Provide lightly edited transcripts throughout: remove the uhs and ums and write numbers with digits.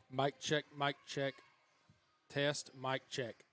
Mic check, mic check. Test, mic check.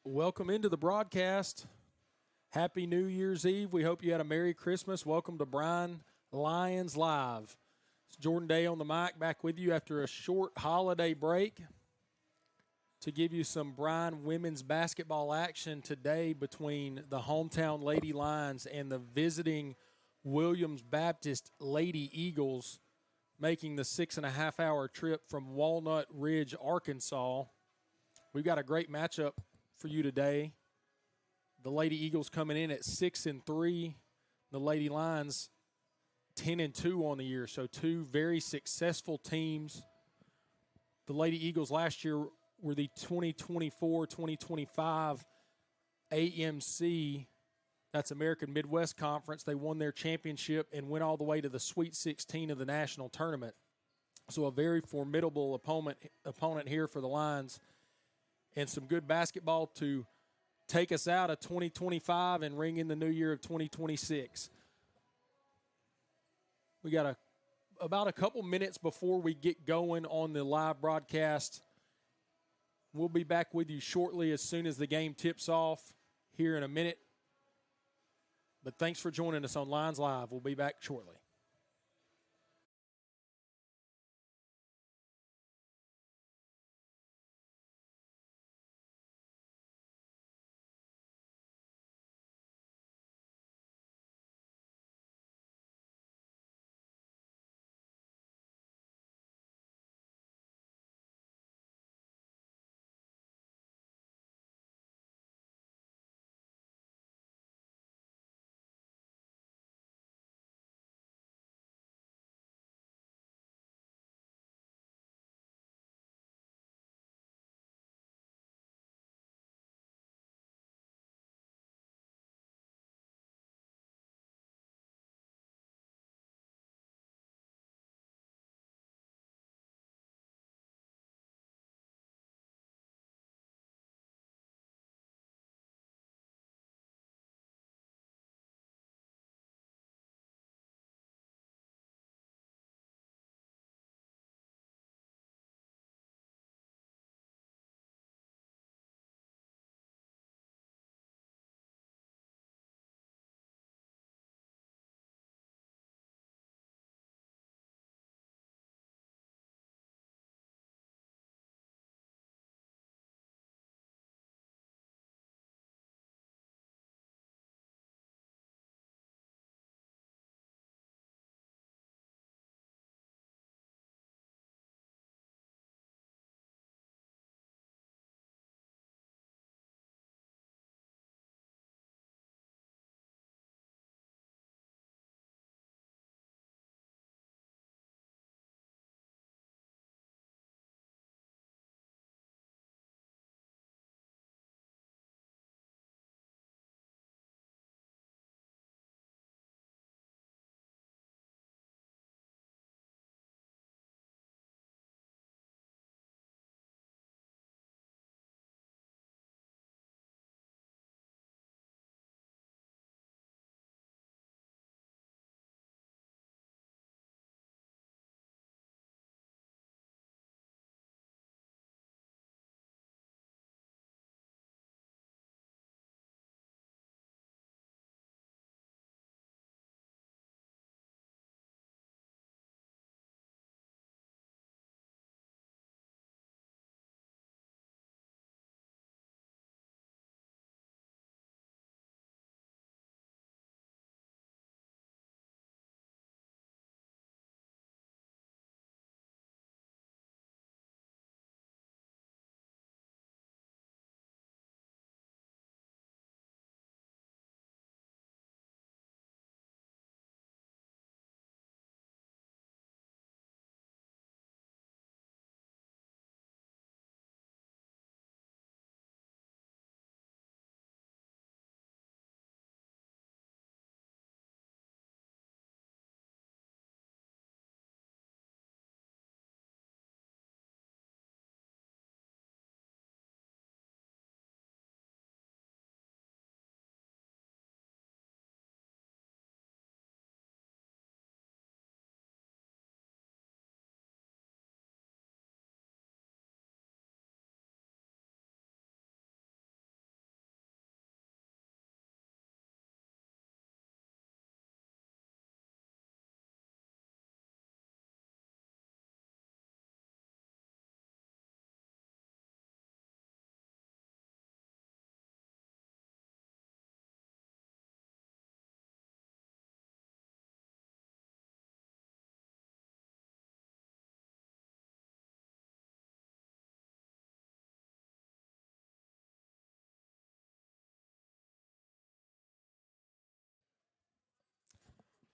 Welcome into the broadcast. Happy New Year's Eve. We hope you had a Merry Christmas. Welcome to Bryan Lions Live. It's Jordan Day on the mic, back with you after a short holiday break to give you some Bryan women's basketball action today between the hometown Lady Lions and the visiting Williams Baptist Lady Eagles, making the 6.5-hour trip from Walnut Ridge, Arkansas. We've got a great matchup for you today. The Lady Eagles coming in at 6-3. The Lady Lions 10-2 on the year. So two very successful teams. The Lady Eagles last year were the 2024-2025 AMC, that's American Midwest Conference. They won their championship and went all the way to the Sweet 16 of the national tournament. So a very formidable opponent here for the Lions, and some good basketball to take us out of 2025 and ring in the new year of 2026. We got about a couple minutes before we get going on the live broadcast. We'll be back with you shortly as soon as the game tips off here in a minute. But thanks for joining us on Lions Live. We'll be back shortly.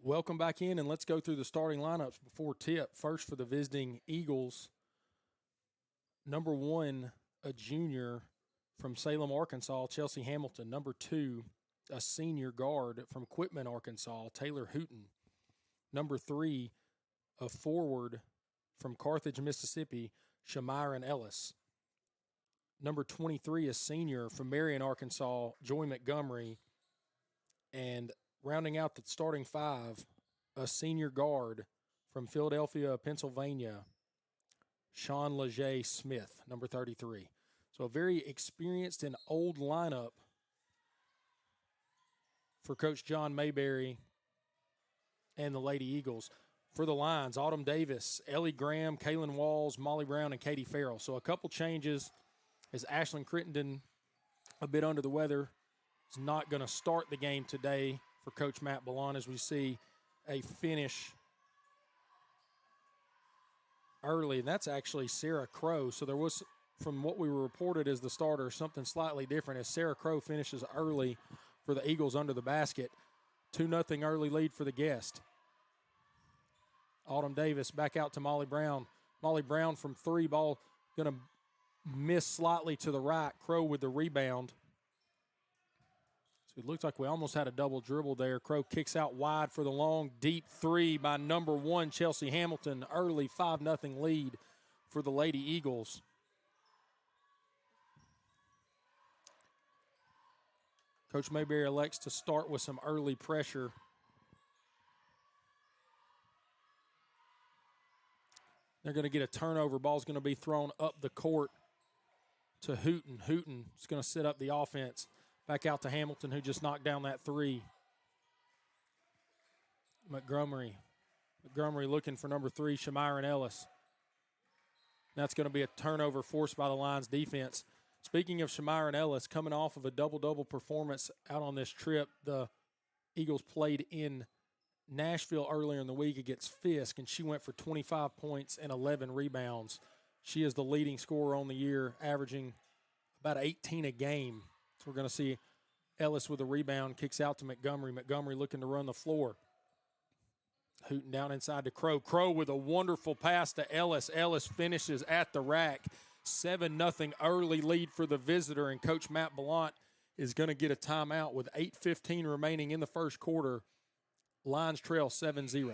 Welcome back in, and let's go through the starting lineups before tip. First for the visiting Eagles, number 1, a junior from Salem, Arkansas, Chelsea Hamilton. Number 2, a senior guard from Quitman, Arkansas, Taylor Hooten. Number 3, a forward from Carthage, Mississippi, Shamyron Ellis. Number 23, a senior from Marion, Arkansas, Joy Montgomery. And rounding out the starting 5, a senior guard from Philadelphia, Pennsylvania, Sean Leger Smith, number 33. So a very experienced and old lineup for Coach John Mayberry and the Lady Eagles. For the Lions, Autumn Davis, Ellie Graham, Kaylin Walls, Molly Brown, and Katie Farrell. So a couple changes as Ashlyn Crittenden, a bit under the weather, is not going to start the game today for Coach Matt Ballon, as we see a finish early. And that's actually Sarah Crow. So there was, from what we were reported as the starter, something slightly different as Sarah Crow finishes early for the Eagles under the basket. 2-0 early lead for the guest. Autumn Davis back out to Molly Brown. Molly Brown from 3, ball going to miss slightly to the right. Crow with the rebound. So it looks like we almost had a double dribble there. Crow kicks out wide for the long, deep 3 by number 1, Chelsea Hamilton. Early 5-0 lead for the Lady Eagles. Coach Mayberry elects to start with some early pressure. They're going to get a turnover. Ball's going to be thrown up the court to Hooten. Hooten is going to set up the offense. Back out to Hamilton, who just knocked down that 3. Montgomery looking for number 3, Shamyron Ellis. That's going to be a turnover forced by the Lions defense. Speaking of Shamyron Ellis, coming off of a double-double performance out on this trip, the Eagles played in Nashville earlier in the week against Fisk, and she went for 25 points and 11 rebounds. She is the leading scorer on the year, averaging about 18 a game. So we're going to see Ellis with a rebound, kicks out to Montgomery. Montgomery looking to run the floor. Hooten down inside to Crow. Crow with a wonderful pass to Ellis. Ellis finishes at the rack. 7-0 early lead for the visitor, and Coach Matt Ballon is going to get a timeout with 8:15 remaining in the first quarter. Lions trail 7-0.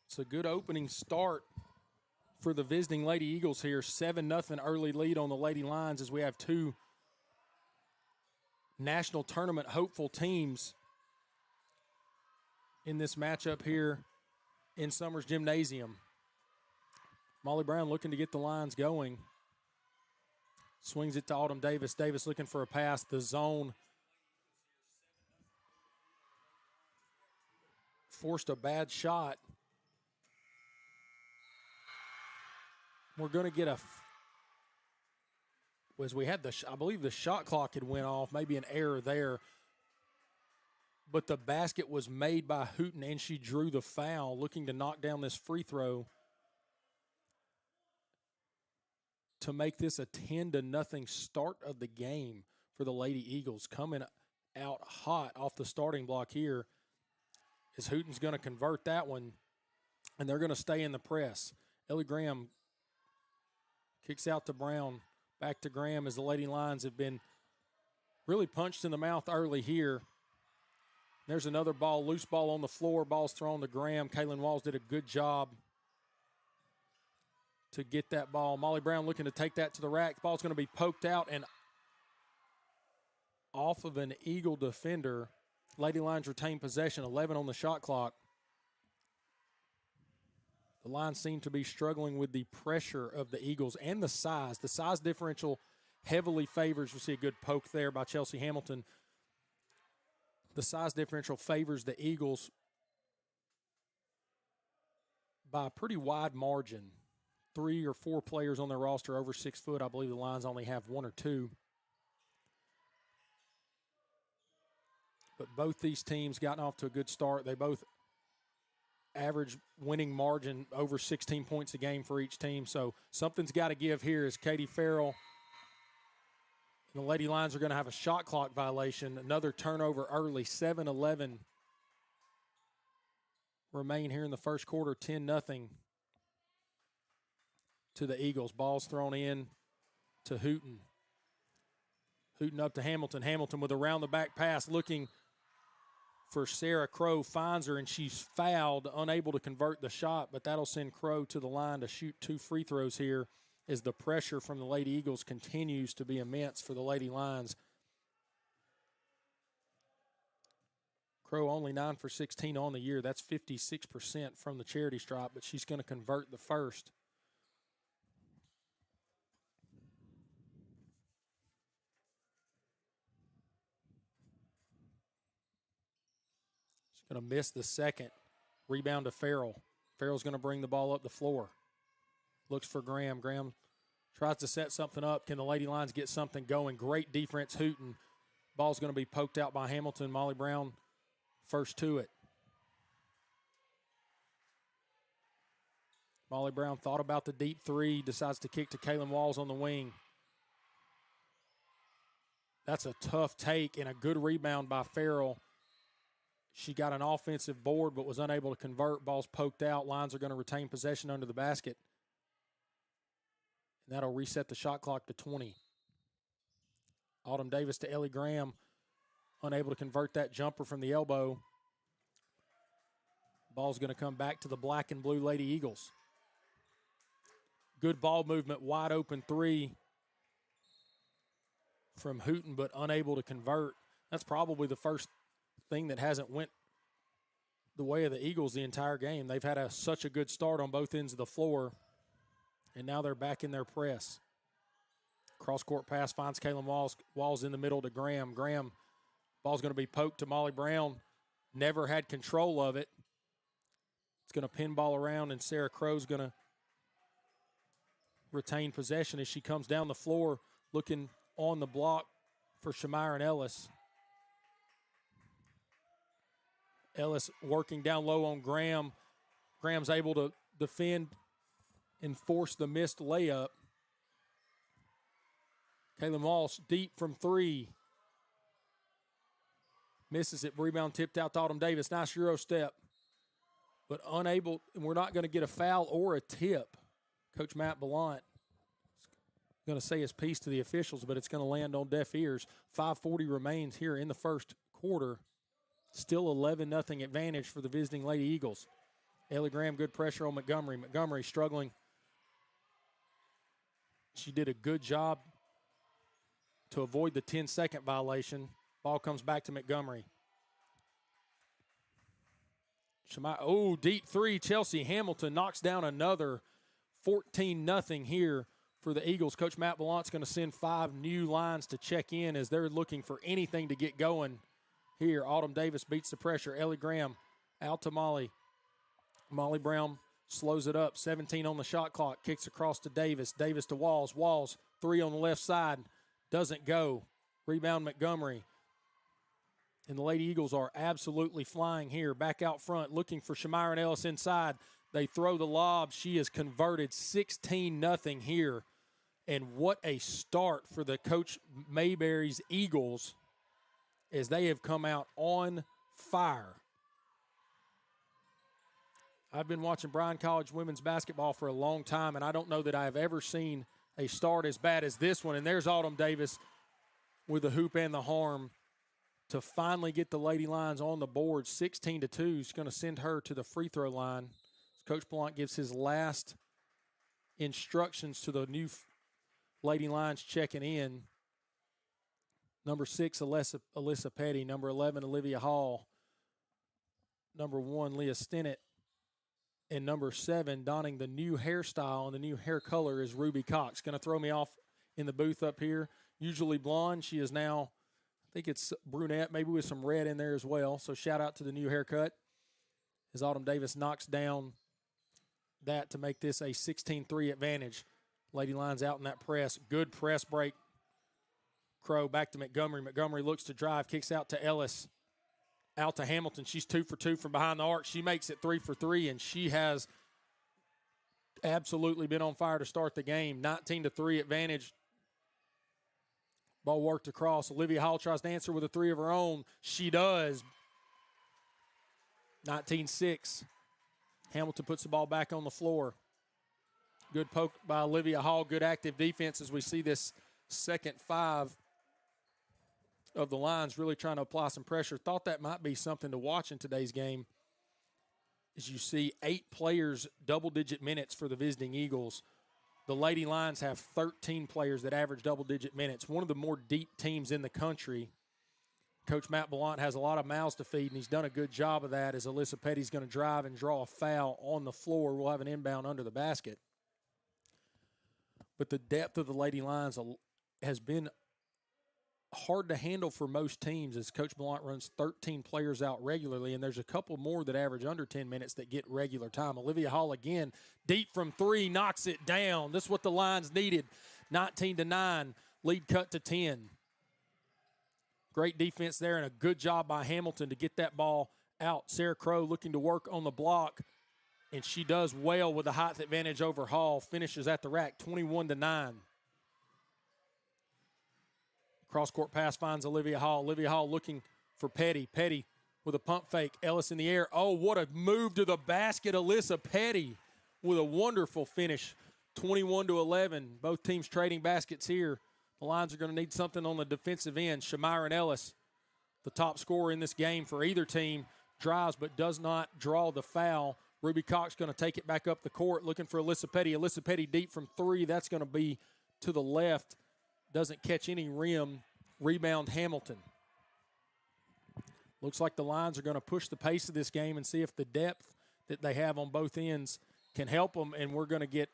It's a good opening start for the visiting Lady Eagles here. 7-0 early lead on the Lady Lions as we have 2 national tournament hopeful teams in this matchup here in Summers Gymnasium. Molly Brown looking to get the Lions going. Swings it to Autumn Davis. Davis looking for a pass. The zone forced a bad shot. We're going to get as we had I believe the shot clock had went off, maybe an error there. but the basket was made by Hooten, and she drew the foul, looking to knock down this free throw to make this a 10-0 start of the game for the Lady Eagles. Coming out hot off the starting block here is Hooten's going to convert that one, and they're going to stay in the press. Ellie Graham kicks out to Brown, back to Graham as the Lady Lions have been really punched in the mouth early here. There's another ball, loose ball on the floor. Ball's thrown to Graham. Kaylin Walls did a good job to get that ball. Molly Brown looking to take that to the rack. Ball's going to be poked out and off of an Eagle defender. Lady Lions retain possession, 11 on the shot clock. The Lions seem to be struggling with the pressure of the Eagles and the size. The size differential heavily favors. We see a good poke there by Chelsea Hamilton. The size differential favors the Eagles by a pretty wide margin. 3 or 4 players on their roster over 6 foot. I believe the Lions only have 1 or 2. But both these teams gotten off to a good start. They both average winning margin over 16 points a game for each team. So something's got to give here as Katie Farrell and the Lady Lions are going to have a shot clock violation. Another turnover early, 7-11 remain here in the first quarter, 10-0 to the Eagles. Ball's thrown in to Hooten. Hooten up to Hamilton. Hamilton with a round-the-back pass looking for Sarah Crow. Finds her, and she's fouled, unable to convert the shot, but that'll send Crow to the line to shoot 2 free throws here as the pressure from the Lady Eagles continues to be immense for the Lady Lions. Crow only 9 for 16 on the year. That's 56% from the charity stripe, but she's going to convert the first. She's going to miss the second. Rebound to Farrell. Farrell's going to bring the ball up the floor. Looks for Graham. Graham tries to set something up. Can the Lady Lions get something going? Great defense, Hooten. Ball's going to be poked out by Hamilton. Molly Brown first to it. Molly Brown thought about the deep three, decides to kick to Kaylin Walls on the wing. That's a tough take and a good rebound by Farrell. She got an offensive board but was unable to convert. Ball's poked out. Lions are going to retain possession under the basket. And that'll reset the shot clock to 20. Autumn Davis to Ellie Graham. Unable to convert that jumper from the elbow. Ball's going to come back to the black and blue Lady Eagles. Good ball movement, wide open three from Hooten, but unable to convert. That's probably the first thing that hasn't went the way of the Eagles the entire game. They've had such a good start on both ends of the floor, and now they're back in their press. Cross-court pass finds Kaylin Walls. Walls in the middle to Graham. Graham, ball's going to be poked to Molly Brown. Never had control of it. It's going to pinball around, and Sarah Crow's going to retain possession as she comes down the floor looking on the block for Shamira Ellis. Ellis working down low on Graham. Graham's able to defend and force the missed layup. Kaylin Walsh deep from three. Misses it. Rebound tipped out to Autumn Davis. Nice Euro step. But unable, and we're not going to get a foul or a tip. Coach Matt Ballant is going to say his piece to the officials, but it's going to land on deaf ears. 5:40 remains here in the first quarter. Still 11-0 advantage for the visiting Lady Eagles. Ellie Graham, good pressure on Montgomery. Montgomery struggling. She did a good job to avoid the 10-second violation. Ball comes back to Montgomery. Deep three. Chelsea Hamilton knocks down another. 14-0 here for the Eagles. Coach Matt Ballant's going to send 5 new lines to check in as they're looking for anything to get going here. Autumn Davis beats the pressure. Ellie Graham out to Molly. Molly Brown slows it up. 17 on the shot clock. Kicks across to Davis. Davis to Walls. Walls, 3 on the left side. Doesn't go. Rebound Montgomery. And the Lady Eagles are absolutely flying here. Back out front, looking for Shamira Ellis inside. They throw the lob. She is converted 16-0 here. And what a start for the Coach Mayberry's Eagles as they have come out on fire. I've been watching Bryan College women's basketball for a long time, and I don't know that I have ever seen a start as bad as this one. And there's Autumn Davis with the hoop and the harm to finally get the Lady Lions on the board. 16-2 is going to send her to the free throw line. Coach Blount gives his last instructions to the new Lady Lions checking in. Number 6, Alyssa Petty. Number 11, Olivia Hall. Number 1, Leah Stinnett. And number 7, donning the new hairstyle and the new hair color, is Ruby Cox. Going to throw me off in the booth up here. Usually blonde. She is now, I think it's brunette, maybe with some red in there as well. So shout out to the new haircut as Autumn Davis knocks down that to make this a 16-3 advantage. Lady Lions out in that press. Good press break. Crow back to Montgomery. Montgomery looks to drive, kicks out to Ellis. Out to Hamilton. She's 2 for 2 from behind the arc. She makes it 3 for 3, and she has absolutely been on fire to start the game. 19-3 advantage. Ball worked across. Olivia Hall tries to answer with a 3 of her own. She does. 19-6. Hamilton puts the ball back on the floor. Good poke by Olivia Hall. Good active defense as we see this second 5 of the Lions really trying to apply some pressure. Thought that might be something to watch in today's game. As you see 8 players, double-digit minutes for the visiting Eagles. The Lady Lions have 13 players that average double-digit minutes. One of the more deep teams in the country. Coach Matt Blount has a lot of mouths to feed, and he's done a good job of that as Alyssa Petty's going to drive and draw a foul on the floor. We'll have an inbound under the basket. But the depth of the Lady Lions has been hard to handle for most teams as Coach Blount runs 13 players out regularly, and there's a couple more that average under 10 minutes that get regular time. Olivia Hall again, deep from 3, knocks it down. This is what the Lions needed. 19-9, lead cut to 10. Great defense there and a good job by Hamilton to get that ball out. Sarah Crow looking to work on the block, and she does well with the height advantage over Hall. Finishes at the rack, 21-9. Cross-court pass finds Olivia Hall. Olivia Hall looking for Petty. Petty with a pump fake. Ellis in the air. Oh, what a move to the basket. Alyssa Petty with a wonderful finish. 21-11. Both teams trading baskets here. The Lions are going to need something on the defensive end. Shamira Ellis, the top scorer in this game for either team, drives but does not draw the foul. Ruby Cox going to take it back up the court looking for Alyssa Petty. Alyssa Petty deep from 3. That's going to be to the left. Doesn't catch any rim. Rebound Hamilton. Looks like the Lions are going to push the pace of this game and see if the depth that they have on both ends can help them. And we're going to get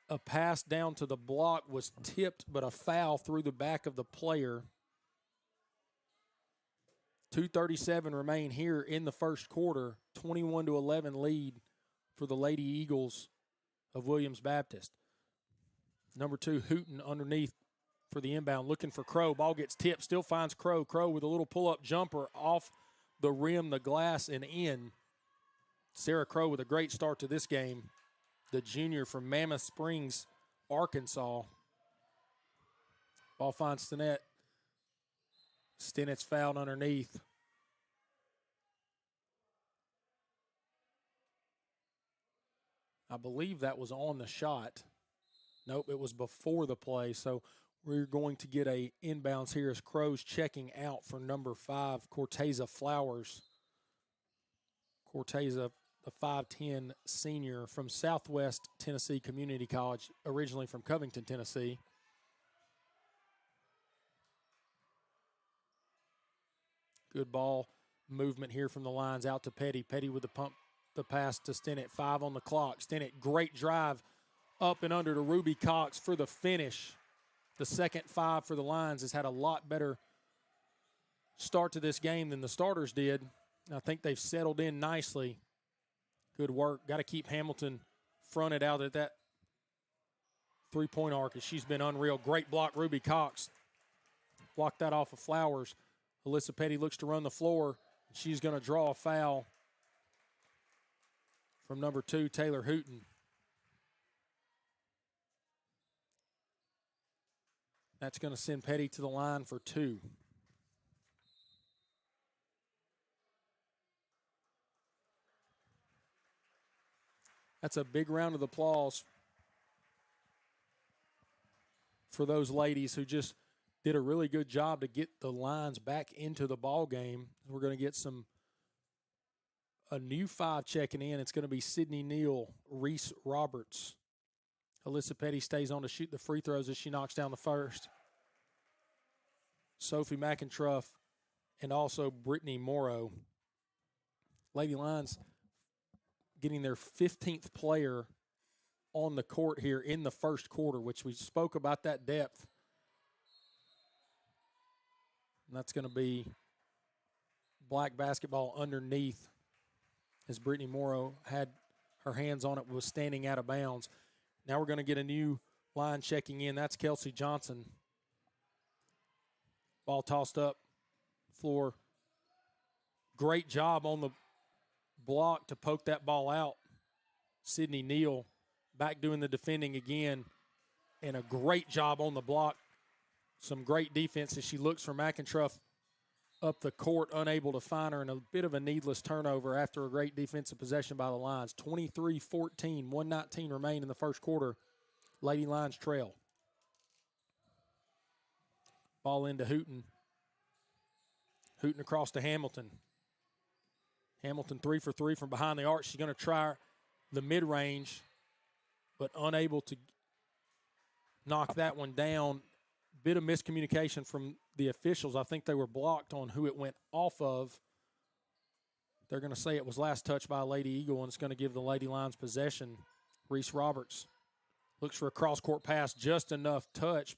a pass down to the block, was tipped, but a foul through the back of the player. 2:37 remain here in the first quarter. 21-11 lead for the Lady Eagles of Williams Baptist. Number 2, Hooten underneath for the inbound, looking for Crow. Ball gets tipped, still finds Crow. Crow with a little pull-up jumper off the rim, the glass, and in. Sarah Crow with a great start to this game. The junior from Mammoth Springs, Arkansas. Ball finds Stinnett. Stinnett's fouled underneath. I believe that was on the shot. Nope, it was before the play. So we're going to get a inbounds here as Crow's checking out for number 5, Corteza Flowers. Corteza, the 5'10 senior from Southwest Tennessee Community College, originally from Covington, Tennessee. Good ball movement here from the Lions out to Petty. Petty with the pass to Stinnett. 5 on the clock. Stinnett, great drive up and under to Ruby Cox for the finish. The second 5 for the Lions has had a lot better start to this game than the starters did. I think they've settled in nicely. Good work. Got to keep Hamilton fronted out at that three-point arc as she's been unreal. Great block, Ruby Cox. Blocked that off of Flowers. Alyssa Petty looks to run the floor. She's going to draw a foul from number 2, Taylor Hooten. That's going to send Petty to the line for 2. That's a big round of applause for those ladies who just did a really good job to get the lines back into the ball game. We're going to get a new 5 checking in. It's going to be Sydney Neal, Reese Roberts. Alyssa Petty stays on to shoot the free throws as she knocks down the first. Sophie McIntruff and also Brittany Morrow. Lady Lions getting their 15th player on the court here in the first quarter, which we spoke about that depth. And that's going to be black basketball underneath as Brittany Morrow had her hands on it, was standing out of bounds. Now we're going to get a new line checking in. That's Kelsey Johnson. Ball tossed up, floor. Great job on the block to poke that ball out. Sydney Neal back doing the defending again, and a great job on the block. Some great defense as she looks for McIntruff up the court, unable to find her, and a bit of a needless turnover after a great defensive possession by the Lions. 23-14, 1:19 remain in the first quarter. Lady Lions trail. Ball into Hooten. Hooten across to Hamilton. Hamilton 3 for 3 from behind the arc. She's going to try the mid-range, but unable to knock that one down. Bit of miscommunication from the officials. I think they were blocked on who it went off of. They're going to say it was last touched by a Lady Eagle, and it's going to give the Lady Lions possession. Reese Roberts looks for a cross-court pass, just enough touch.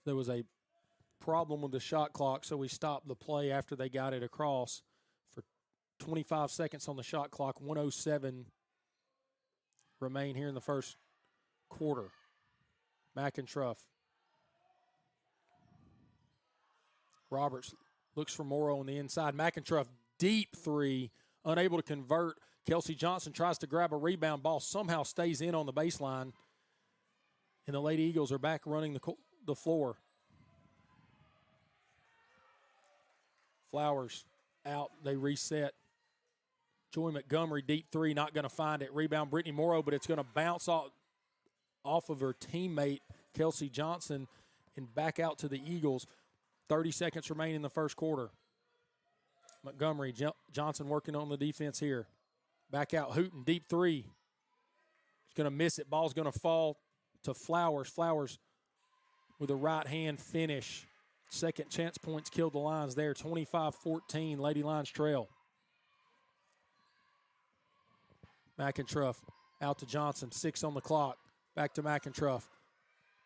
There was a problem with the shot clock, so we stopped the play after they got it across for 25 seconds on the shot clock. 1:07 remain here in the first quarter. McIntruff. Roberts looks for Morrow on the inside. McIntruff, deep 3, unable to convert. Kelsey Johnson tries to grab a rebound. Ball somehow stays in on the baseline, and the Lady Eagles are back running the floor. Flowers out. They reset. Joy Montgomery, deep 3, not going to find it. Rebound, Brittany Morrow, but it's going to bounce off of her teammate, Kelsey Johnson, and back out to the Eagles. 30 seconds remain in the first quarter. Montgomery, Johnson working on the defense here. Back out, Hooten, deep 3. He's going to miss it. Ball's going to fall to Flowers. Flowers with a right-hand finish. Second chance points killed the Lions there. 25-14, Lady Lions trail. McIntruff out to Johnson. 6 on the clock. Back to McIntruff.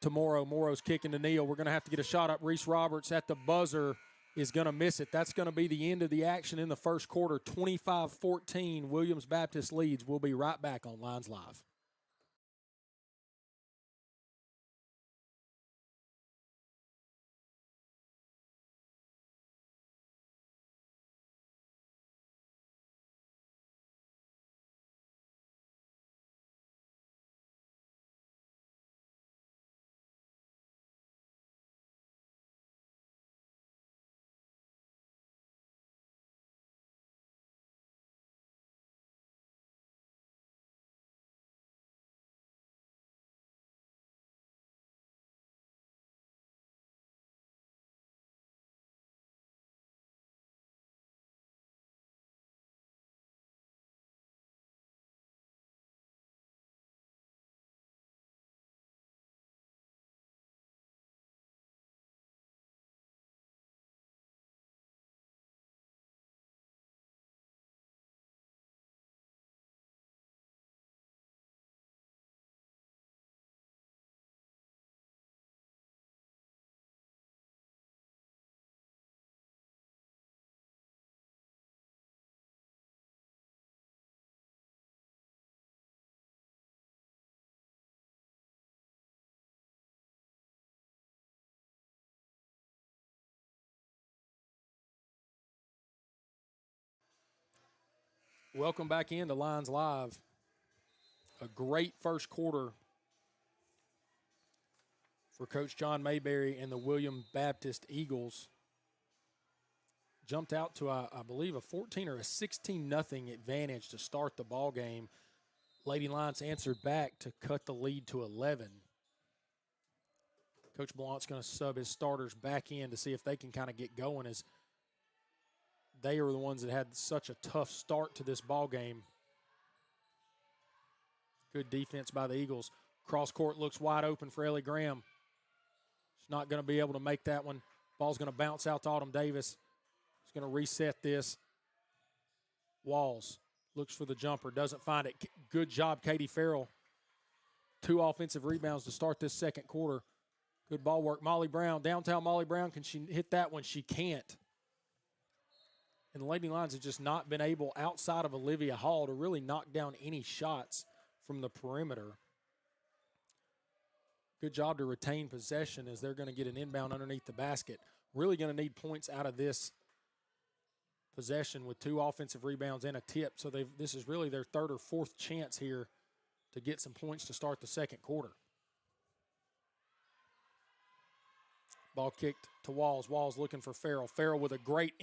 To Morrow. Morrow's kicking to Neal. We're going to have to get a shot up. Reese Roberts at the buzzer is going to miss it. That's going to be the end of the action in the first quarter. 25-14, Williams Baptist leads. We'll be right back on Lions Live. Welcome back into Lions Live. A great first quarter for Coach John Mayberry and the William Baptist Eagles. Jumped out to, I believe, a 14 or a 16-0 advantage to start the ball game. Lady Lions answered back to cut the lead to 11. Coach Blount's going to sub his starters back in to see if they can kind of get going, as they are the ones that had such a tough start to this ball game. Good defense by the Eagles. Cross court looks wide open for Ellie Graham. She's not going to be able to make that one. Ball's going to bounce out to Autumn Davis. She's going to reset this. Walls looks for the jumper, doesn't find it. Good job, Katie Farrell. 2 offensive rebounds to start this second quarter. Good ball work. Molly Brown, downtown Molly Brown. Can she hit that one? She can't. And the Lady Lions have just not been able, outside of Olivia Hall, to really knock down any shots from the perimeter. Good job to retain possession, as they're going to get an inbound underneath the basket. Really going to need points out of this possession with 2 offensive rebounds and a tip. So this is really their 3rd or 4th chance here to get some points to start the second quarter. Ball kicked to Walls. Walls looking for Farrell. Farrell with a great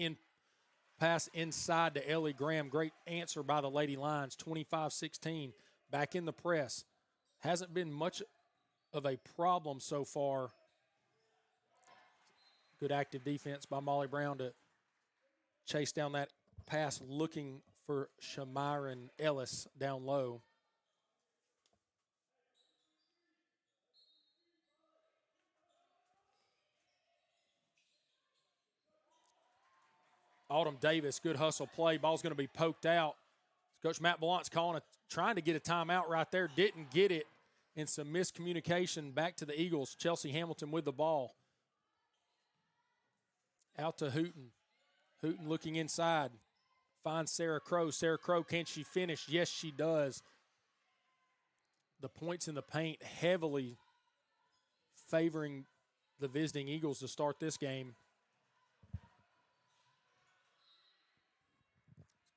pass inside to Ellie Graham. Great answer by the Lady Lions. 25-16. Back in the press. Hasn't been much of a problem so far. Good active defense by Molly Brown to chase down that pass, looking for Shamiron Ellis down low. Autumn Davis, good hustle play. Ball's going to be poked out. Coach Matt Blount's trying to get a timeout right there. Didn't get it. And some miscommunication back to the Eagles. Chelsea Hamilton with the ball. Out to Hooten. Hooten looking inside. Finds Sarah Crow. Sarah Crow, can she finish? Yes, she does. The points in the paint heavily favoring the visiting Eagles to start this game.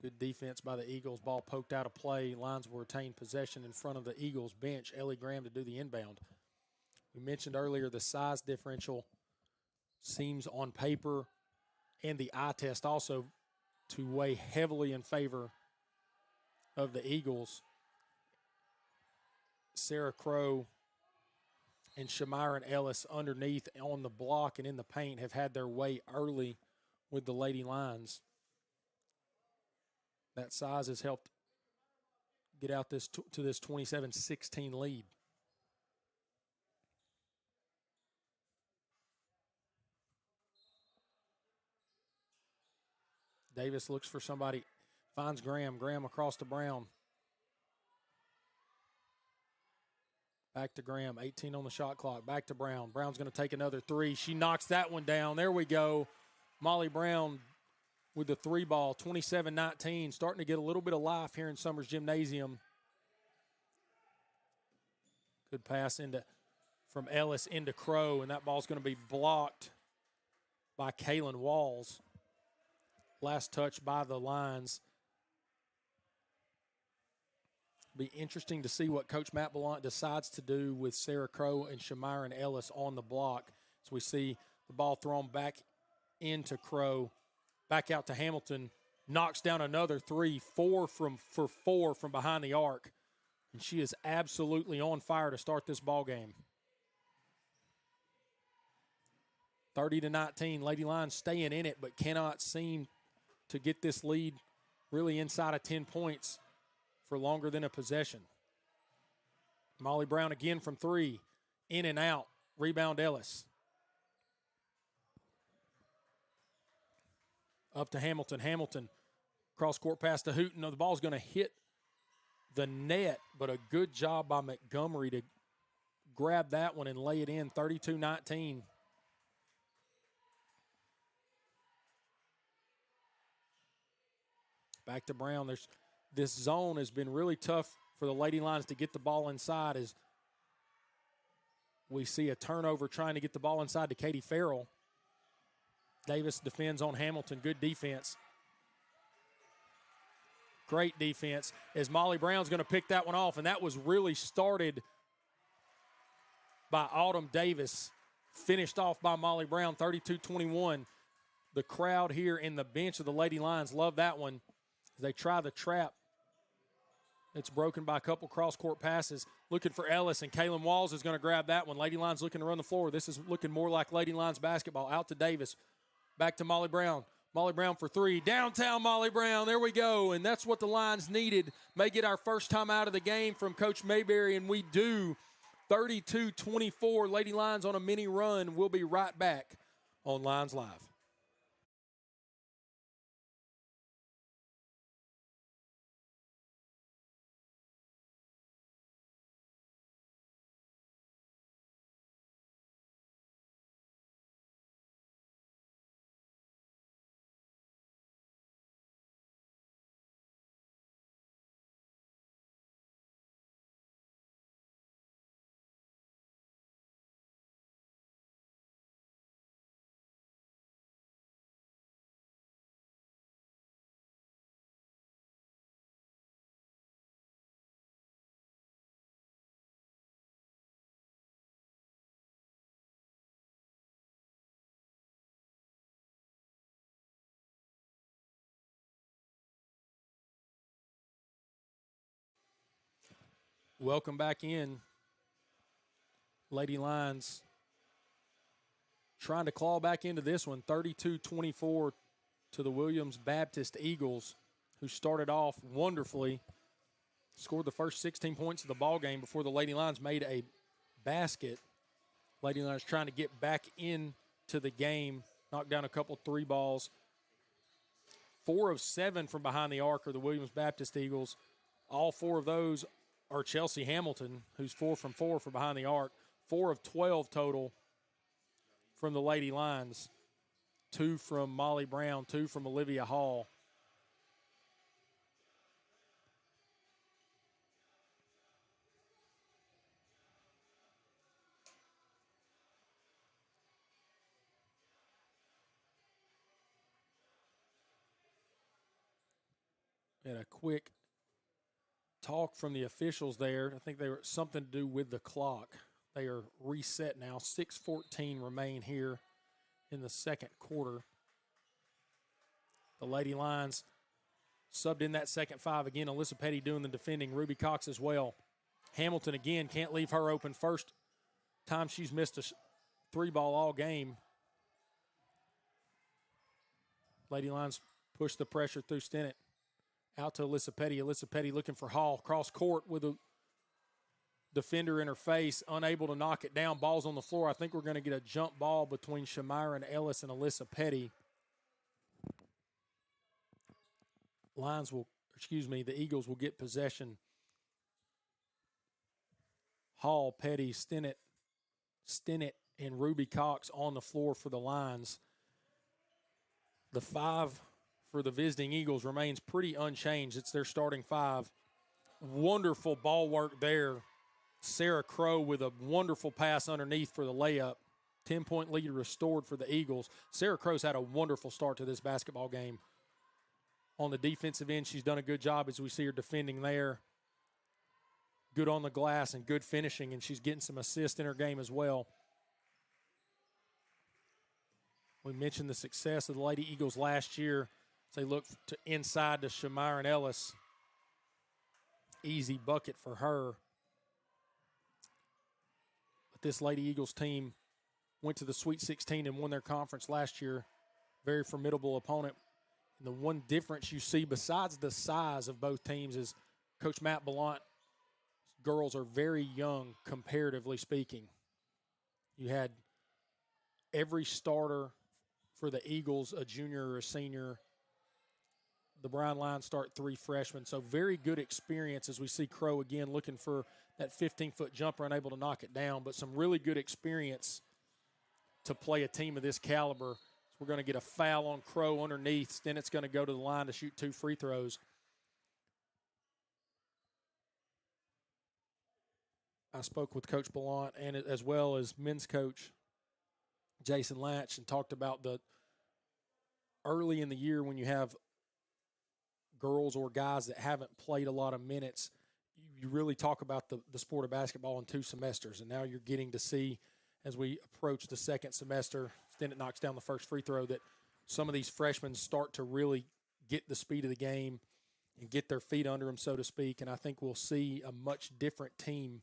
Good defense by the Eagles. Ball poked out of play. Lions will retain possession in front of the Eagles bench. Ellie Graham to do the inbound. We mentioned earlier the size differential seems on paper and the eye test also to weigh heavily in favor of the Eagles. Sarah Crow and Shamiron Ellis underneath on the block and in the paint have had their way early with the Lady Lions. That size has helped get out to this 27-16 lead. Davis looks for somebody, finds Graham. Graham across to Brown. Back to Graham, 18 on the shot clock. Back to Brown. Brown's going to take another 3. She knocks that one down. There we go. Molly Brown with the 3 ball, 27-19, starting to get a little bit of life here in Summers Gymnasium. Good pass from Ellis into Crow, and that ball's going to be blocked by Kaylin Walls. Last touch by the Lions. Be interesting to see what Coach Matt Blount decides to do with Sarah Crow and Shamiron Ellis on the block. So we see the ball thrown back into Crow. Back out to Hamilton, knocks down another 3, 4 from behind the arc. And she is absolutely on fire to start this ball game. 30-19, Lady Lions staying in it, but cannot seem to get this lead really inside of 10 points for longer than a possession. Molly Brown again from 3, in and out, rebound Ellis. Up to Hamilton. Hamilton, cross-court pass to Hooten. The ball's going to hit the net, but a good job by Montgomery to grab that one and lay it in, 32-19. Back to Brown. This zone has been really tough for the Lady Lions to get the ball inside, as we see a turnover trying to get the ball inside to Katie Farrell. Davis defends on Hamilton. Good defense. Great defense as Molly Brown's going to pick that one off, and that was really started by Autumn Davis, finished off by Molly Brown, 32-21. The crowd here in the bench of the Lady Lions love that one as they try the trap. It's broken by a couple cross-court passes. Looking for Ellis, and Kaylin Walls is going to grab that one. Lady Lions looking to run the floor. This is looking more like Lady Lions basketball. Out to Davis. Back to Molly Brown. Molly Brown for three. Downtown Molly Brown. There we go. And that's what the Lions needed. May get our first time out of the game from Coach Mayberry, and we do. 32-24. Lady Lions on a mini run. We'll be right back on Lions Live. Welcome back in. Lady Lions trying to claw back into this one, 32-24 to the Williams Baptist Eagles, who started off wonderfully, scored the first 16 points of the ball game before the Lady Lions made a basket. Lady Lions trying to get back into the game, knocked down a couple three balls. 4 of 7 from behind the arc are the Williams Baptist Eagles. All 4 of those are Chelsea Hamilton, who's 4 from 4 from behind the arc. 4 of 12 total from the Lady Lions. 2 from Molly Brown, 2 from Olivia Hall. And a quick talk from the officials there. I think they were something to do with the clock. They are reset now. 6:14 remain here in the second quarter. The Lady Lions subbed in that second 5 again. Alyssa Petty doing the defending. Ruby Cox as well. Hamilton again, can't leave her open. First time she's missed a 3-ball all game. Lady Lions push the pressure through Stinnett. Out to Alyssa Petty. Alyssa Petty looking for Hall. Cross court with a defender in her face, unable to knock it down. Ball's on the floor. I think we're going to get a jump ball between Shamira and Ellis and Alyssa Petty. The Eagles will get possession. Hall, Petty, Stinnett, and Ruby Cox on the floor for the Lions. The 5 for the visiting Eagles remains pretty unchanged. It's their starting 5. Wonderful ball work there. Sarah Crow with a wonderful pass underneath for the layup. 10-point lead restored for the Eagles. Sarah Crow's had a wonderful start to this basketball game. On the defensive end, she's done a good job as we see her defending there. Good on the glass and good finishing, and she's getting some assists in her game as well. We mentioned the success of the Lady Eagles last year. They look to inside to Shamira and Ellis. Easy bucket for her. But this Lady Eagles team went to the Sweet 16 and won their conference last year. Very formidable opponent. And the one difference you see besides the size of both teams is Coach Matt Ballant's girls are very young, comparatively speaking. You had every starter for the Eagles, a junior or a senior. The Brown Lions start 3 freshmen. So very good experience as we see Crow again looking for that 15-foot jumper, unable to knock it down. But some really good experience to play a team of this caliber. So we're going to get a foul on Crow underneath. Then it's going to go to the line to shoot 2 free throws. I spoke with Coach Ballant and as well as men's coach Jason Latch and talked about the early in the year when you have girls or guys that haven't played a lot of minutes, you really talk about the sport of basketball in 2 semesters, and now you're getting to see, as we approach the second semester, Stennett knocks down the first free throw, that some of these freshmen start to really get the speed of the game and get their feet under them, so to speak, and I think we'll see a much different team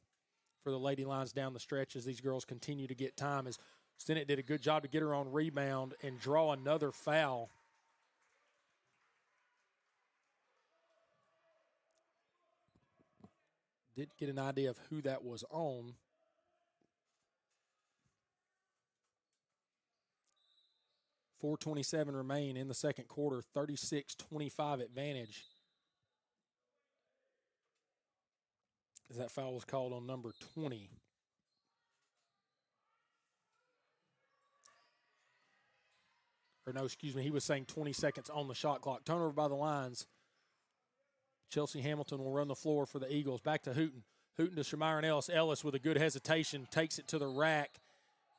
for the Lady Lions down the stretch as these girls continue to get time, as Stennett did a good job to get her on rebound and draw another foul. Didn't get an idea of who that was on. .427 remain in the second quarter, 36-25 advantage. As that foul was called on number 20. Or no, excuse me, he was saying 20 seconds on the shot clock. Turnover by the Lions. Chelsea Hamilton will run the floor for the Eagles. Back to Hooten. Hooten to Shamiron Ellis. Ellis with a good hesitation takes it to the rack.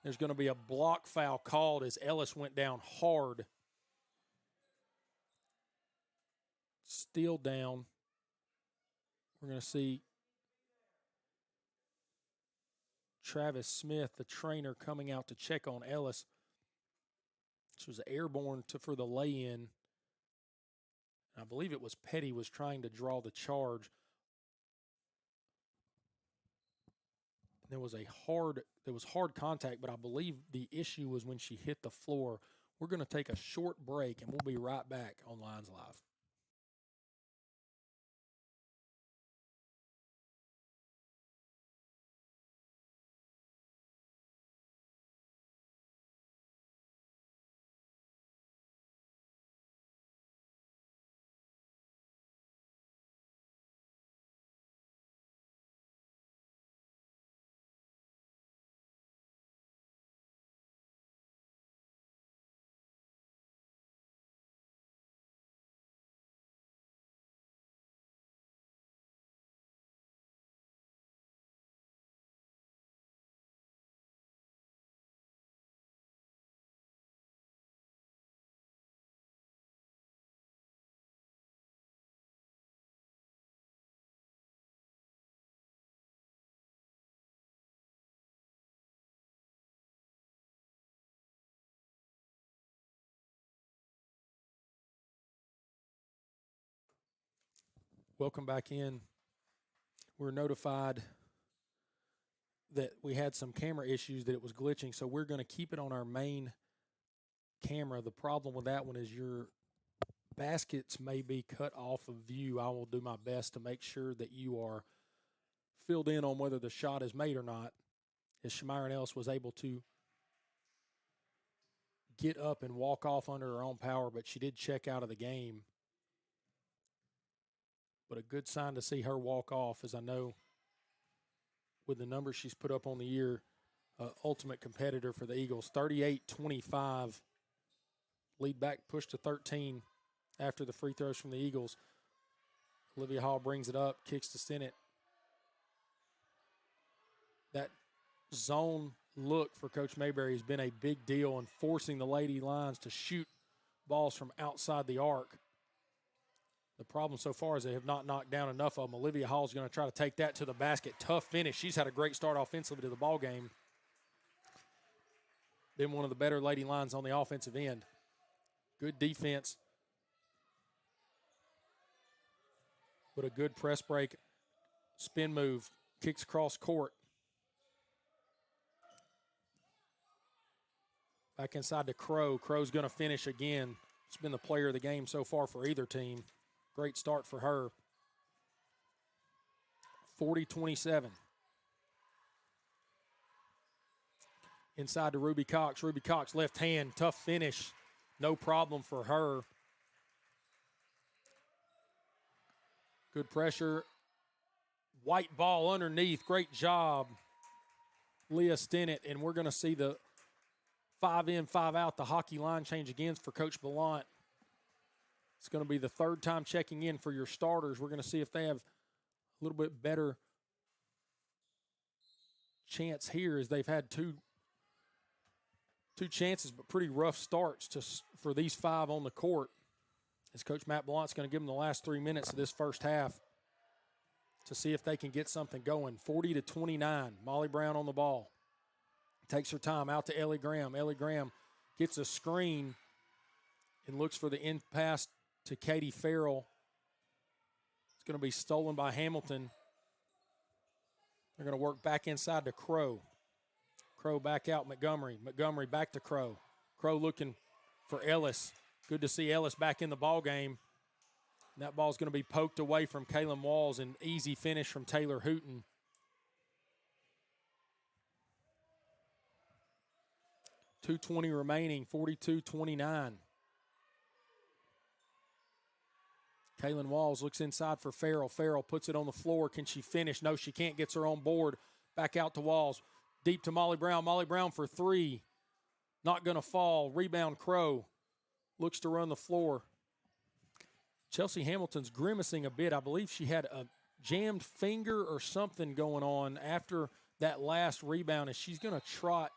There's going to be a block foul called as Ellis went down hard. Still down. We're going to see Travis Smith, the trainer, coming out to check on Ellis. This was airborne for the lay-in. I believe it was Petty was trying to draw the charge. There was hard contact, but I believe the issue was when she hit the floor. We're going to take a short break, and we'll be right back on Lions Live. Welcome back in. We're notified that we had some camera issues, that it was glitching, so we're going to keep it on our main camera. The problem with that one is your baskets may be cut off of view. I will do my best to make sure that you are filled in on whether the shot is made or not, as Shamiron Ellis was able to get up and walk off under her own power, but she did check out of the game. But a good sign to see her walk off, as I know with the numbers she's put up on the year, ultimate competitor for the Eagles. 38-25, lead back push to 13 after the free throws from the Eagles. Olivia Hall brings it up, kicks to Stennett. That zone look for Coach Mayberry has been a big deal in forcing the Lady Lions to shoot balls from outside the arc. The problem so far is they have not knocked down enough of them. Olivia Hall's going to try to take that to the basket. Tough finish. She's had a great start offensively to the ball game. Been one of the better Lady Lions on the offensive end. Good defense, but a good press break. Spin move, kicks across court. Back inside to Crow. Crow's going to finish again. It's been the player of the game so far for either team. Great start for her. 40-27. Inside to Ruby Cox. Ruby Cox, left hand, tough finish. No problem for her. Good pressure. White ball underneath. Great job, Leah Stennett. And we're going to see the 5 in, 5 out, the hockey line change again for Coach Ballant. It's going to be the third time checking in for your starters. We're going to see if they have a little bit better chance here, as they've had two chances, but pretty rough starts for these 5 on the court. As Coach Matt Blount's going to give them the last 3 minutes of this first half to see if they can get something going. 40-29, Molly Brown on the ball. Takes her time out to Ellie Graham. Ellie Graham gets a screen and looks for the end pass to Katie Farrell. It's going to be stolen by Hamilton. They're going to work back inside to Crow. Crow back out, Montgomery. Montgomery back to Crow. Crow looking for Ellis. Good to see Ellis back in the ball game. And that ball's going to be poked away from Kaylin Walls, and easy finish from Taylor Hooten. .220 remaining, 42-29. Kaylin Walls looks inside for Farrell. Farrell puts it on the floor. Can she finish? No, she can't. Gets her own board. Back out to Walls. Deep to Molly Brown. Molly Brown for three. Not going to fall. Rebound Crow. Looks to run the floor. Chelsea Hamilton's grimacing a bit. I believe she had a jammed finger or something going on after that last rebound, and she's going to trot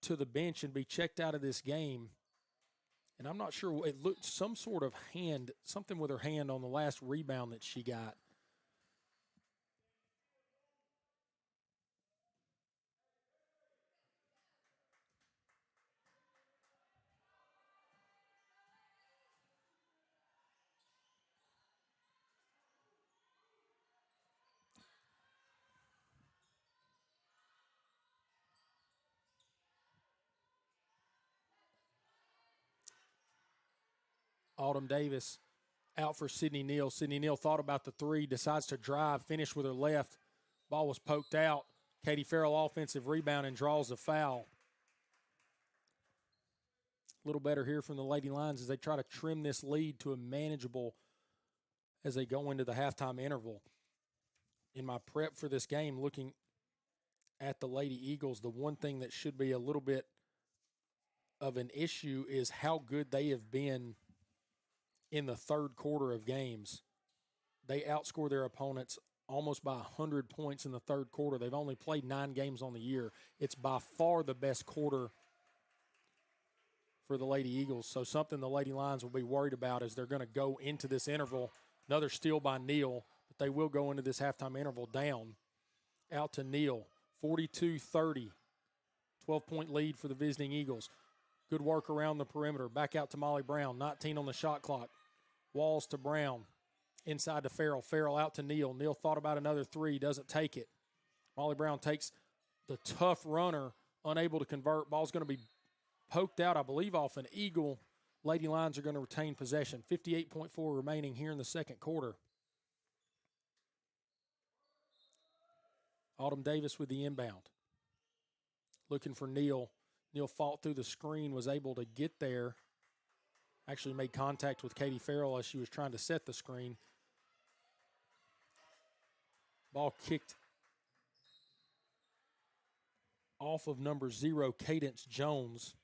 to the bench and be checked out of this game. And I'm not sure. It looked some sort of hand, something with her hand on the last rebound that she got. Autumn Davis out for Sydney Neal. Sydney Neal thought about the three, decides to drive, finish with her left. Ball was poked out. Katie Farrell offensive rebound and draws a foul. A little better here from the Lady Lions as they try to trim this lead to a manageable as they go into the halftime interval. In my prep for this game, looking at the Lady Eagles, the one thing that should be a little bit of an issue is how good they have been in the third quarter of games. They outscore their opponents almost by 100 points in the third quarter. They've only played 9 games on the year. It's by far the best quarter for the Lady Eagles. So something the Lady Lions will be worried about as they're going to go into this interval. Another steal by Neal, but they will go into this halftime interval down. Out to Neal, 42-30. 12-point lead for the visiting Eagles. Good work around the perimeter. Back out to Molly Brown, 19 on the shot clock. Walls to Brown. Inside to Farrell. Farrell out to Neal. Neal thought about another three, doesn't take it. Molly Brown takes the tough runner, unable to convert. Ball's going to be poked out, I believe, off an Eagle. Lady Lions are going to retain possession. 58.4 remaining here in the second quarter. Autumn Davis with the inbound. Looking for Neal. Neal fought through the screen, was able to get there. Actually made contact with Katie Farrell as she was trying to set the screen. Ball kicked off of number 0, Cadence Jones.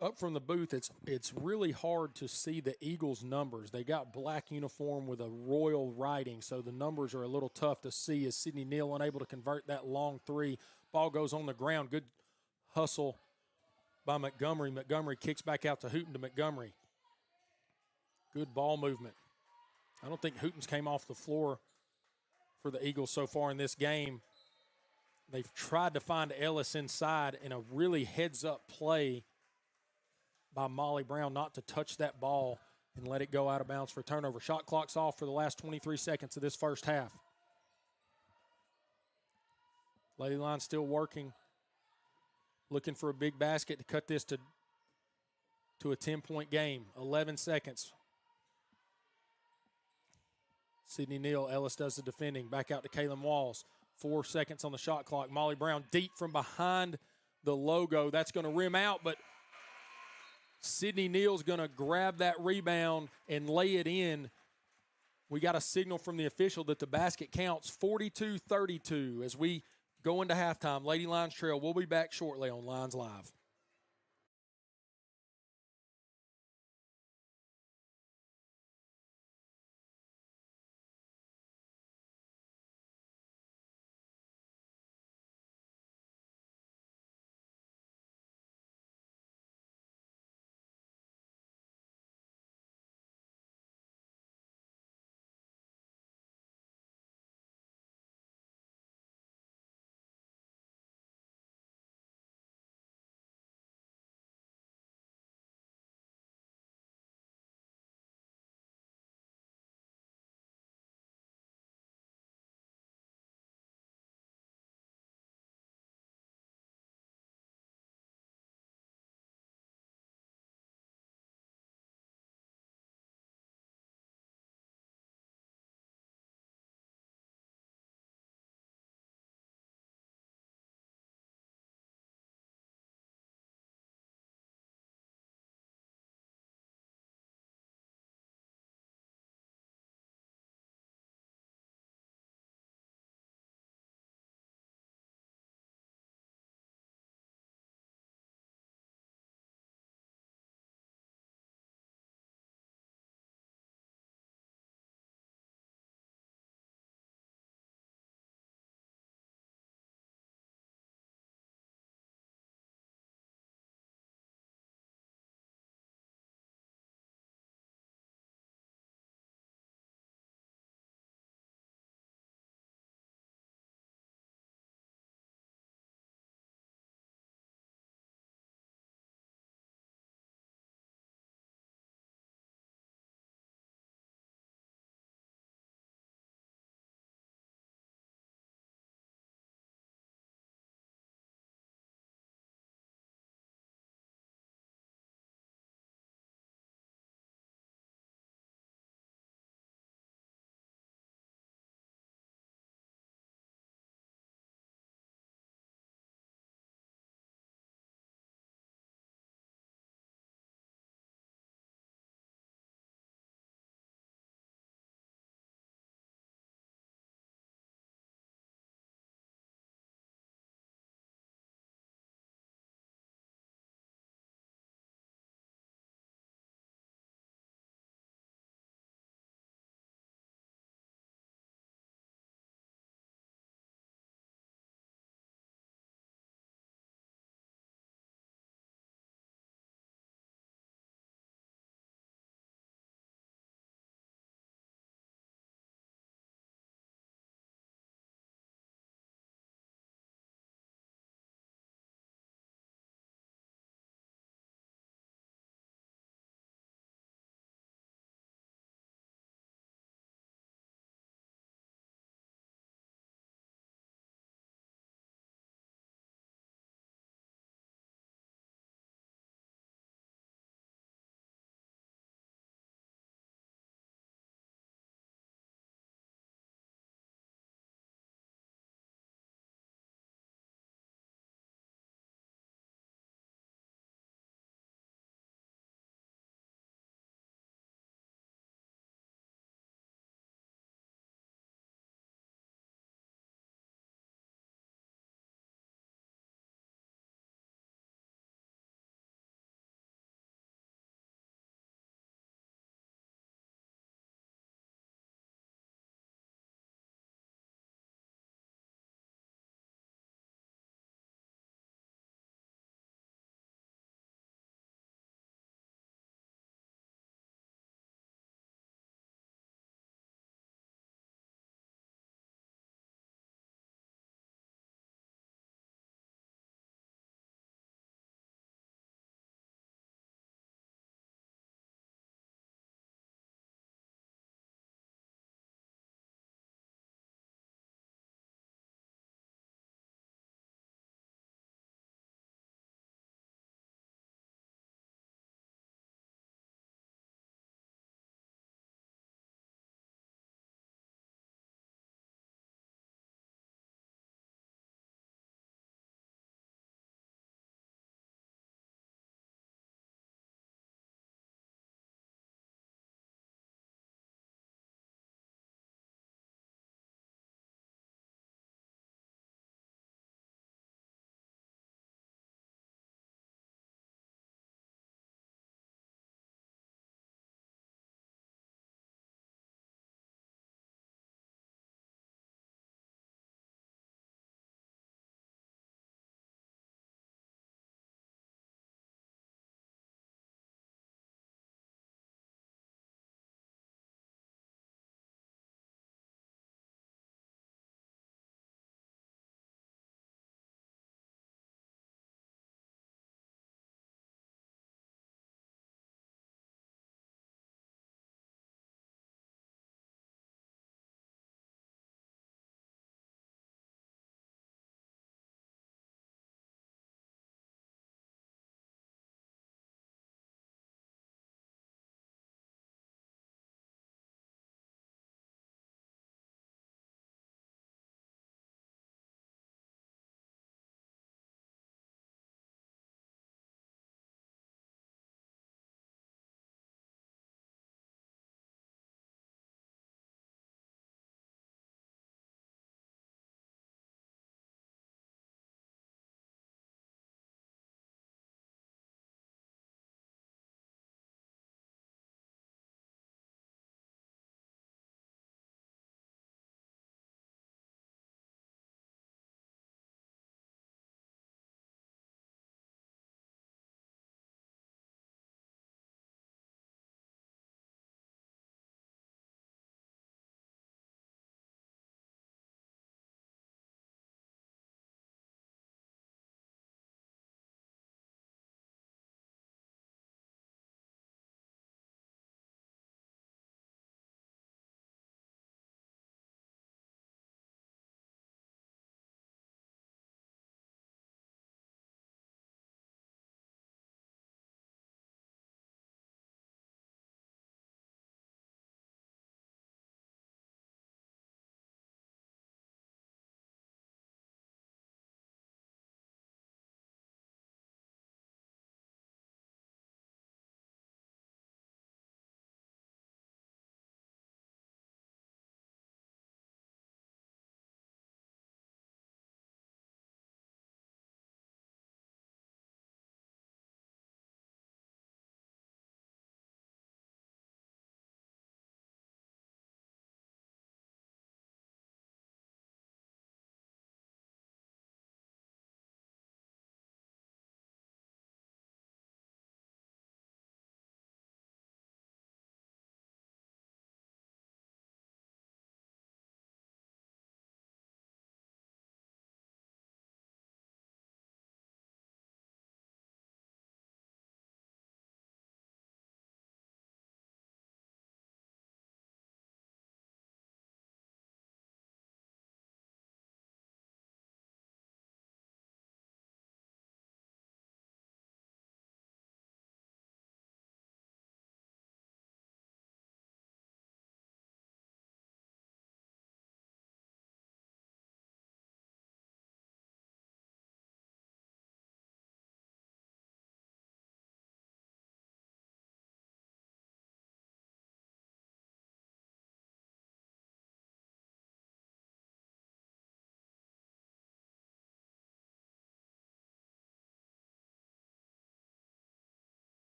Up from the booth, it's really hard to see the Eagles' numbers. They got black uniform with a royal writing, so the numbers are a little tough to see as Sydney Neal unable to convert that long three. Ball goes on the ground. Good hustle by Montgomery. Montgomery kicks back out to Hooten to Montgomery. Good ball movement. I don't think Hooten's came off the floor for the Eagles so far in this game. They've tried to find Ellis inside in a really heads-up play by Molly Brown not to touch that ball and let it go out of bounds for turnover. Shot clock's off for the last 23 seconds of this first half. Lady Lions still working, looking for a big basket to cut this to a 10-point game. 11 seconds. Sydney Neal, Ellis does the defending. Back out to Kaylin Walls. 4 seconds on the shot clock. Molly Brown deep from behind the logo. That's going to rim out, but Sydney Neal's going to grab that rebound and lay it in. We got a signal from the official that the basket counts. 42-32 as we go into halftime. Lady Lions trail. We'll be back shortly on Lions Live.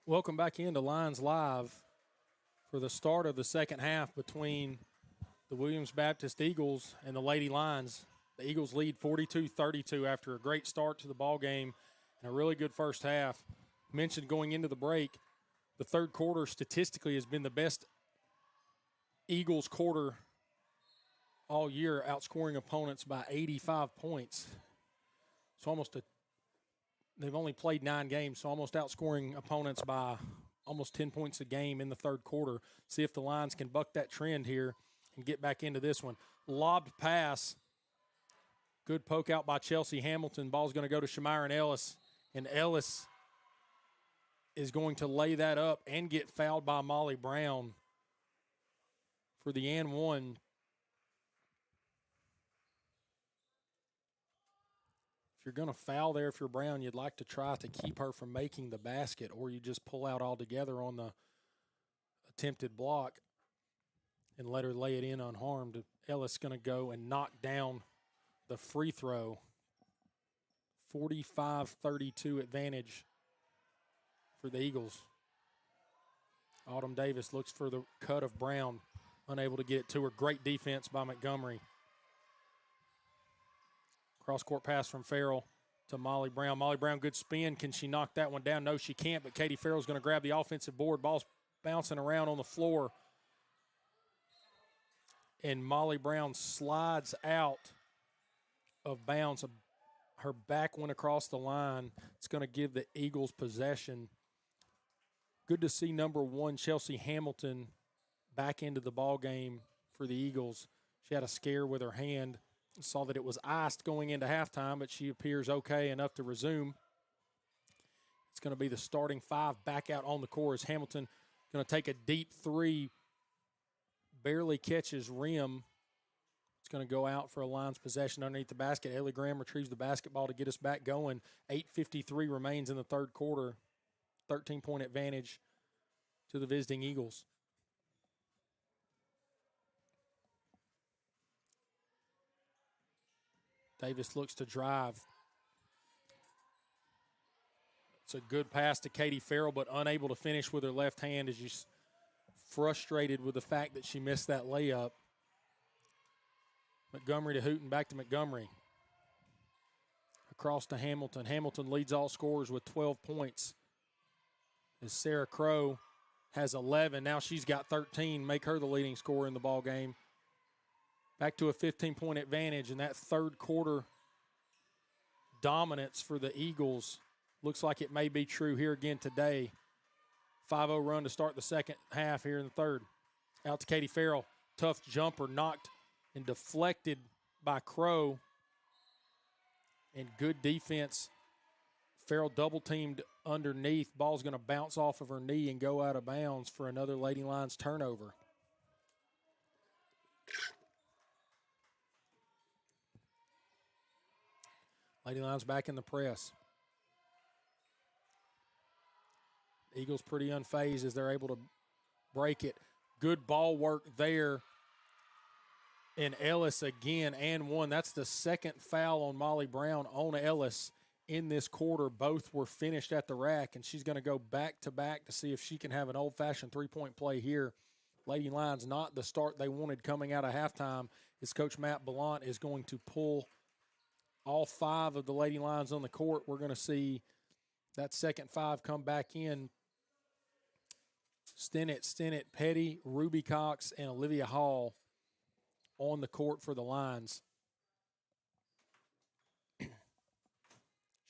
Welcome back into Lions Live for the start of the second half between the Williams Baptist Eagles and the Lady Lions. The Eagles lead 42-32 after a great start to the ball game and a really good first half. Mentioned going into the break, the third quarter statistically has been the best Eagles quarter all year, outscoring opponents by 85 points. So they've only played 9 games, so almost outscoring opponents by almost 10 points a game in the third quarter. See if the Lions can buck that trend here and get back into this one. Lobbed pass. Good poke out by Chelsea Hamilton. Ball's going to go to Shamiron Ellis, and Ellis is going to lay that up and get fouled by Molly Brown for the and one. If you're going to foul there, if you're Brown, you'd like to try to keep her from making the basket, or you just pull out altogether on the attempted block and let her lay it in unharmed. Ellis going to go and knock down the free throw. 45-32 advantage for the Eagles. Autumn Davis looks for the cut of Brown, unable to get it to her. Great defense by Montgomery. Cross-court pass from Farrell to Molly Brown. Molly Brown, good spin. Can she knock that one down? No, she can't, but Katie Farrell's going to grab the offensive board. Ball's bouncing around on the floor. And Molly Brown slides out of bounds. Her back went across the line. It's going to give the Eagles possession. Good to see number 1, Chelsea Hamilton, back into the ball game for the Eagles. She had a scare with her hand. Saw that it was iced going into halftime, but she appears okay enough to resume. It's going to be the starting 5 back out on the court as Hamilton going to take a deep 3, barely catches rim. It's going to go out for a Lions possession underneath the basket. Ellie Graham retrieves the basketball to get us back going. 8:53 remains in the third quarter. 13-point advantage to the visiting Eagles. Davis looks to drive. It's a good pass to Katie Farrell, but unable to finish with her left hand as she's frustrated with the fact that she missed that layup. Montgomery to Hooten, back to Montgomery. Across to Hamilton. Hamilton leads all scorers with 12 points. As Sarah Crow has 11. Now she's got 13, make her the leading scorer in the ball game. Back to a 15-point advantage, and that third quarter dominance for the Eagles looks like it may be true here again today. 5-0 run to start the second half here in the third. Out to Katie Farrell. Tough jumper knocked and deflected by Crow. And good defense. Farrell double-teamed underneath. Ball's going to bounce off of her knee and go out of bounds for another Lady Lions turnover. Lady Lions back in the press. Eagles pretty unfazed as they're able to break it. Good ball work there. And Ellis again and one. That's the second foul on Molly Brown on Ellis in this quarter. Both were finished at the rack, and she's going to go back-to-back to see if she can have an old-fashioned three-point play here. Lady Lions not the start they wanted coming out of halftime, as Coach Matt Ballant is going to pull all 5 of the Lady Lions on the court. We're going to see that second 5 come back in. Stinnett, Petty, Ruby Cox, and Olivia Hall on the court for the Lions.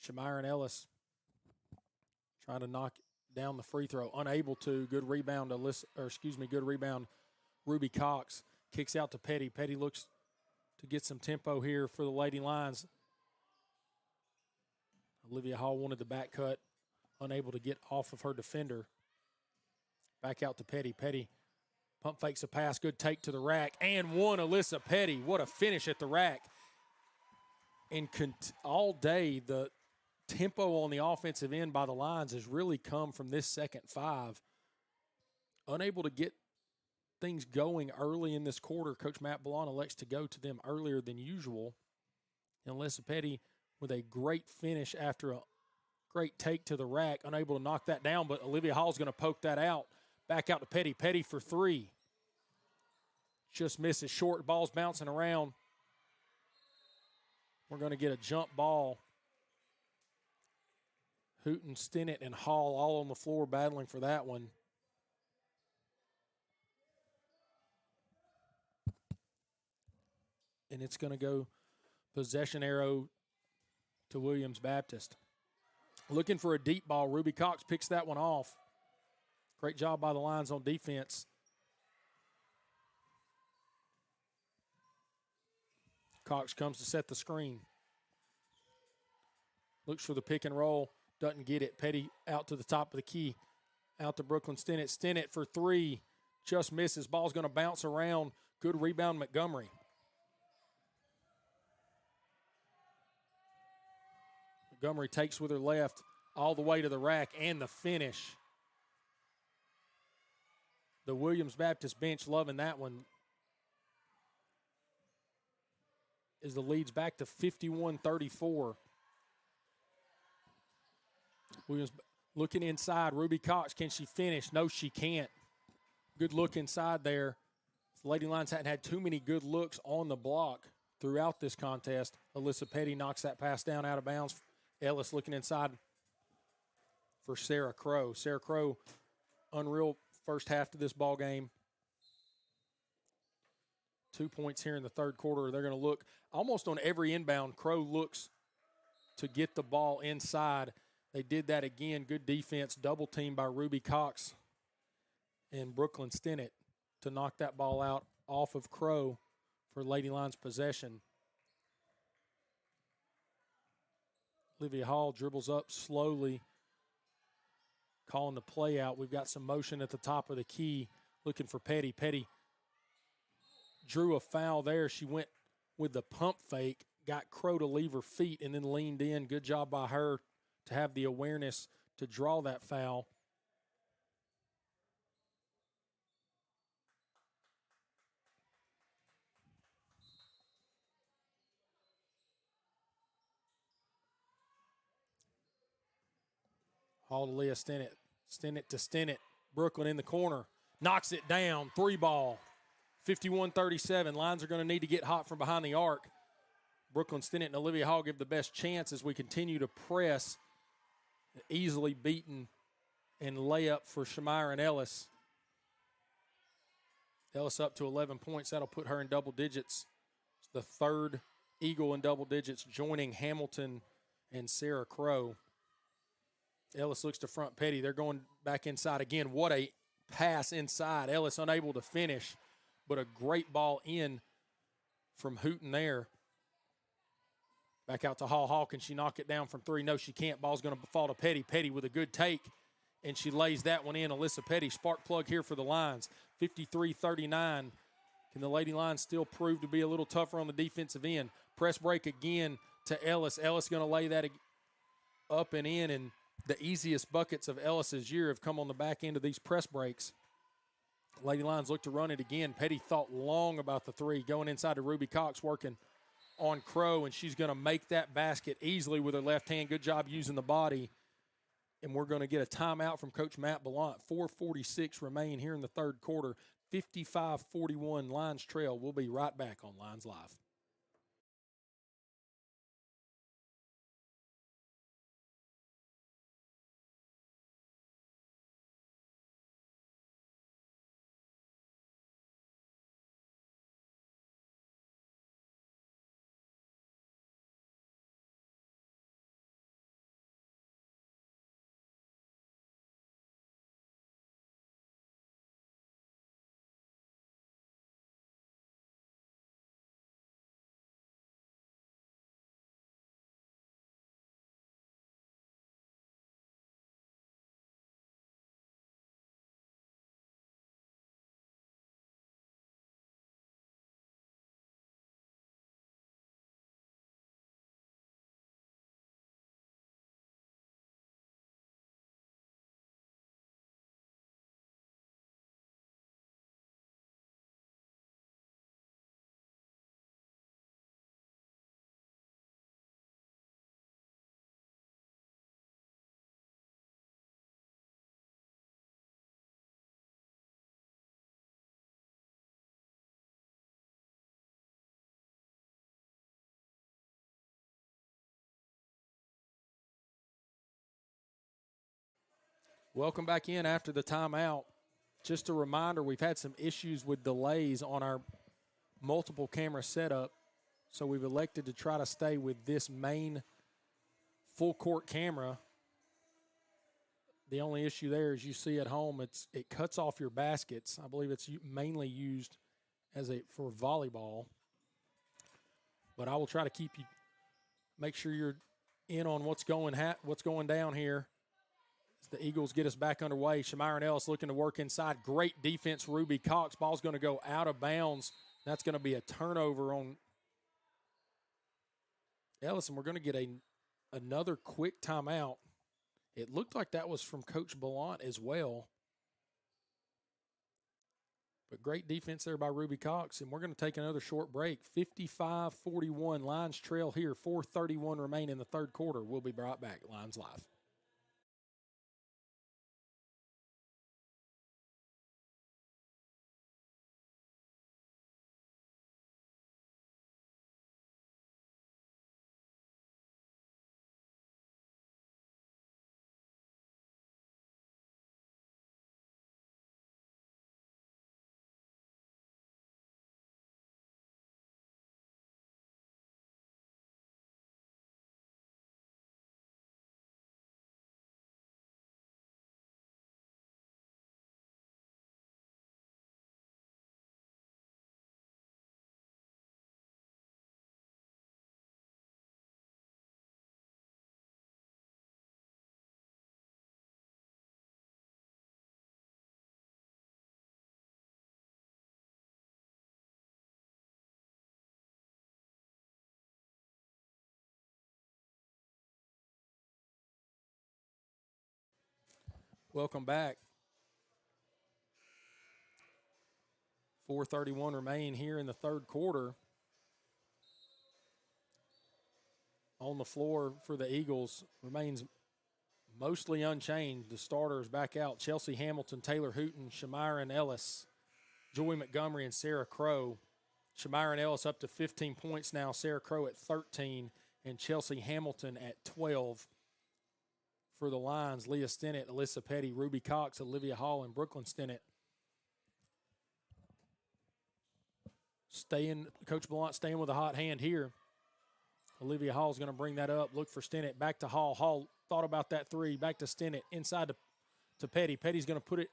Shamiron Ellis trying to knock down the free throw, unable to. Good rebound, good rebound. Ruby Cox kicks out to Petty. Petty looks to get some tempo here for the Lady Lions. Olivia Hall wanted the back cut, unable to get off of her defender. Back out to Petty. Petty pump fakes a pass. Good take to the rack. And one, Alyssa Petty. What a finish at the rack. And all day, the tempo on the offensive end by the Lions has really come from this second 5. Unable to get things going early in this quarter, Coach Matt Ballant elects to go to them earlier than usual. And Alyssa Petty with a great finish after a Great take to the rack, unable to knock that down, but Olivia Hall's going to poke that out. Back out to Petty. Petty for three. Just misses short. Ball's bouncing around. We're going to get a jump ball. Hooten, Stinnett, and Hall all on the floor battling for that one. And it's going to go possession arrow to Williams Baptist. Looking for a deep ball. Ruby Cox picks that one off. Great job by the Lions on defense. Cox comes to set the screen. Looks for the pick and roll. Doesn't get it. Petty out to the top of the key. Out to Brooklyn Stinnett. Stinnett for three. Just misses. Ball's going to bounce around. Good rebound, Montgomery. Montgomery takes with her left all the way to the rack and the finish. The Williams Baptist bench loving that one. As the lead's back to 51-34. Williams looking inside. Ruby Cox, can she finish? No, she can't. Good look inside there. The Lady Lions hadn't had too many good looks on the block throughout this contest. Alyssa Petty knocks that pass down out of bounds. Ellis looking inside for Sarah Crow. Sarah Crow, unreal first half to this ball game. 2 points here in the third quarter. They're going to look almost on every inbound. Crow looks to get the ball inside. They did that again. Good defense. Double team by Ruby Cox and Brooklyn Stinnett to knock that ball out off of Crow for Lady Lions possession. Olivia Hall dribbles up slowly, calling the play out. We've got some motion at the top of the key, looking for Petty. Petty drew a foul there. She went with the pump fake, got Crow to leave her feet, and then leaned in. Good job by her to have the awareness to draw that foul. Hall to Leah Stinnett. Stinnett to Stinnett. Brooklyn in the corner. Knocks it down. Three ball. 51-37. Lions are going to need to get hot from behind the arc. Brooklyn Stinnett and Olivia Hall give the best chance as we continue to press. Easily beaten and layup for Shamira and Ellis. Ellis up to 11 points. That'll put her in double digits. It's the third Eagle in double digits, joining Hamilton and Sarah Crow. Ellis looks to front Petty. They're going back inside again. What a pass inside. Ellis unable to finish, but a great ball in from Hooten there. Back out to Hall. Hall, can she knock it down from three? No, she can't. Ball's going to fall to Petty. Petty with a good take, and she lays that one in. Alyssa Petty, spark plug here for the Lions. 53-39. Can the Lady Lions still prove to be a little tougher on the defensive end? Press break again to Ellis. Ellis going to lay that up and in, and the easiest buckets of Ellis's year have come on the back end of these press breaks. Lady Lions look to run it again. Petty thought long about the three, going inside to Ruby Cox, working on Crow, and she's going to make that basket easily with her left hand. Good job using the body. And we're going to get a timeout from Coach Matt Bellant. 4:46 remain here in the third quarter. 55-41 Lions trail. We'll be right back on Lions Live. Welcome back in after the timeout. Just a reminder, we've had some issues with delays on our multiple camera setup, so we've elected to try to stay with this main full court camera. The only issue there, as you see at home, it cuts off your baskets. I believe it's mainly used for volleyball. But I will try to make sure you're in on what's going down here as the Eagles get us back underway. Shamira Ellis looking to work inside. Great defense, Ruby Cox. Ball's going to go out of bounds. That's going to be a turnover on Ellis, and we're going to get another quick timeout. It looked like that was from Coach Ballant as well. But great defense there by Ruby Cox, and we're going to take another short break. 55-41, Lions trail here. 4:31 remain in the third quarter. We'll be right back. Lions Live. Welcome back. 4:31 remain here in the third quarter. On the floor for the Eagles remains mostly unchanged. The starters back out. Chelsea Hamilton, Taylor Hooten, Shamira Ellis, Joy Montgomery, and Sarah Crow. Shamira Ellis up to 15 points now. Sarah Crow at 13, and Chelsea Hamilton at 12. For the Lions, Leah Stinnett, Alyssa Petty, Ruby Cox, Olivia Hall, and Brooklyn Stinnett. Coach Ballant staying with a hot hand here. Olivia Hall is going to bring that up. Look for Stinnett. Back to Hall. Hall thought about that three. Back to Stinnett. Inside to Petty. Petty's going to put it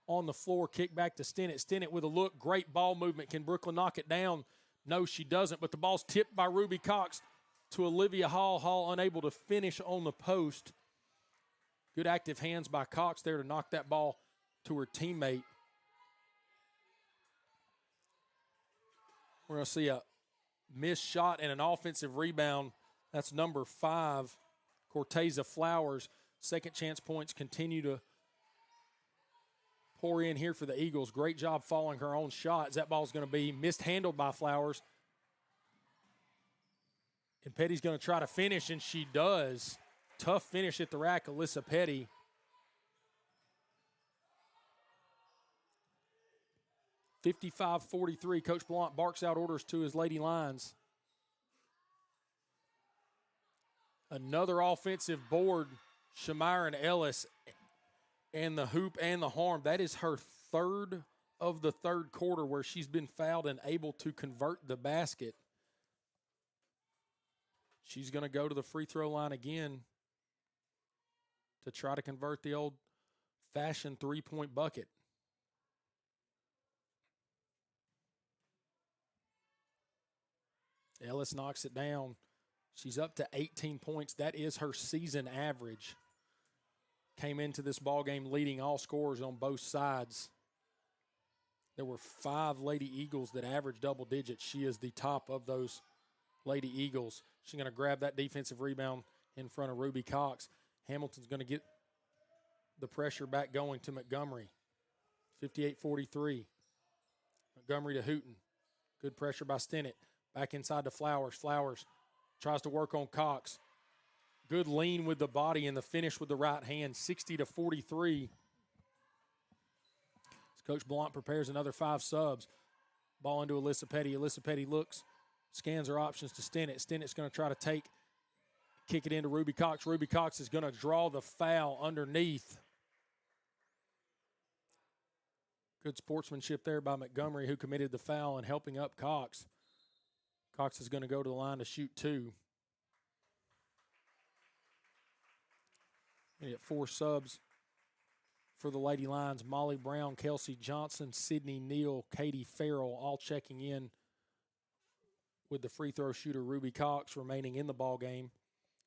on the floor. Kick back to Stinnett. Stinnett with a look. Great ball movement. Can Brooklyn knock it down? No, she doesn't. But the ball's tipped by Ruby Cox to Olivia Hall. Hall unable to finish on the post. Good active hands by Cox there to knock that ball to her teammate. We're going to see a missed shot and an offensive rebound. That's number 5, Corteza Flowers. Second chance points continue to pour in here for the Eagles. Great job following her own shot. That ball's going to be mishandled by Flowers. And Petty's going to try to finish, and she does. Tough finish at the rack, Alyssa Petty. (55-43). Coach Ballant barks out orders to his Lady Lions. Another offensive board, Shamira Ellis, and the hoop and the harm. That is her third of the third quarter where she's been fouled and able to convert the basket. She's going to go to the free throw line again to try to convert the old-fashioned three-point bucket. Ellis knocks it down. She's up to 18 points. That is her season average. Came into this ballgame leading all scorers on both sides. There were 5 Lady Eagles that averaged double digits. She is the top of those Lady Eagles. She's going to grab that defensive rebound in front of Ruby Cox. Hamilton's going to get the pressure back going to Montgomery. 58-43. Montgomery to Hooten. Good pressure by Stinnett. Back inside to Flowers. Flowers tries to work on Cox. Good lean with the body and the finish with the right hand. 60-43. As Coach Ballant prepares another 5 subs. Ball into Alyssa Petty. Alyssa Petty looks, scans her options to Stinnett. Stinnett's going to try to kick it into Ruby Cox. Ruby Cox is going to draw the foul underneath. Good sportsmanship there by Montgomery, who committed the foul and helping up Cox. Cox is going to go to the line to shoot 2. We get 4 subs for the Lady Lions. Molly Brown, Kelsey Johnson, Sydney Neal, Katie Farrell all checking in with the free throw shooter Ruby Cox remaining in the ball game.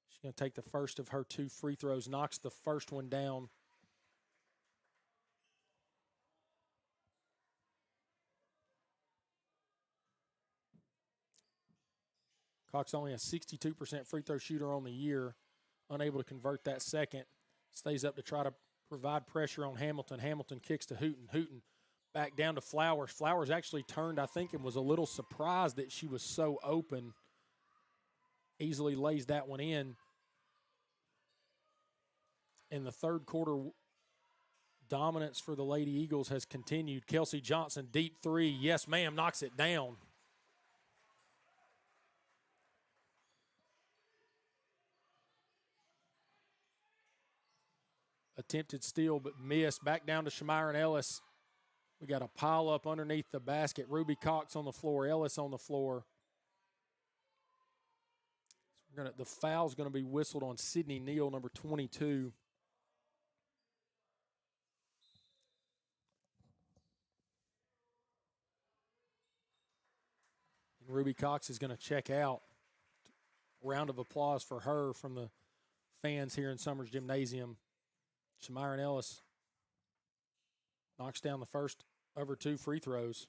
She's going to take the first of her 2 free throws, knocks the first one down. Cox only a 62% free throw shooter on the year, unable to convert that second. Stays up to try to provide pressure on Hamilton. Hamilton kicks to Hooten. Hooten back down to Flowers. Flowers actually turned, I think, and was a little surprised that she was so open. Easily lays that one in. In the third quarter, dominance for the Lady Eagles has continued. Kelsey Johnson, deep 3. Yes, ma'am, knocks it down. Attempted steal, but missed. Back down to Shamira Ellis. We got a pile up underneath the basket. Ruby Cox on the floor, Ellis on the floor. The foul's going to be whistled on Sydney Neal, number 22. And Ruby Cox is going to check out. Round of applause for her from the fans here in Summers Gymnasium. Shamira Ellis knocks down the first of her 2 free throws.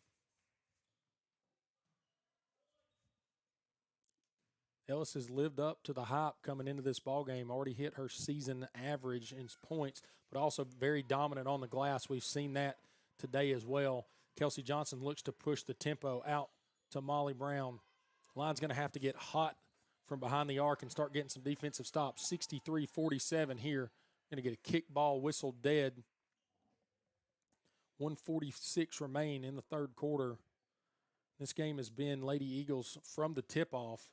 Ellis has lived up to the hype coming into this ballgame, already hit her season average in points, but also very dominant on the glass. We've seen that today as well. Kelsey Johnson looks to push the tempo out to Molly Brown. Line's going to have to get hot from behind the arc and start getting some defensive stops. 63-47 here. Going to get a kick ball whistled dead. 1:46 remain in the third quarter. This game has been Lady Eagles from the tip-off.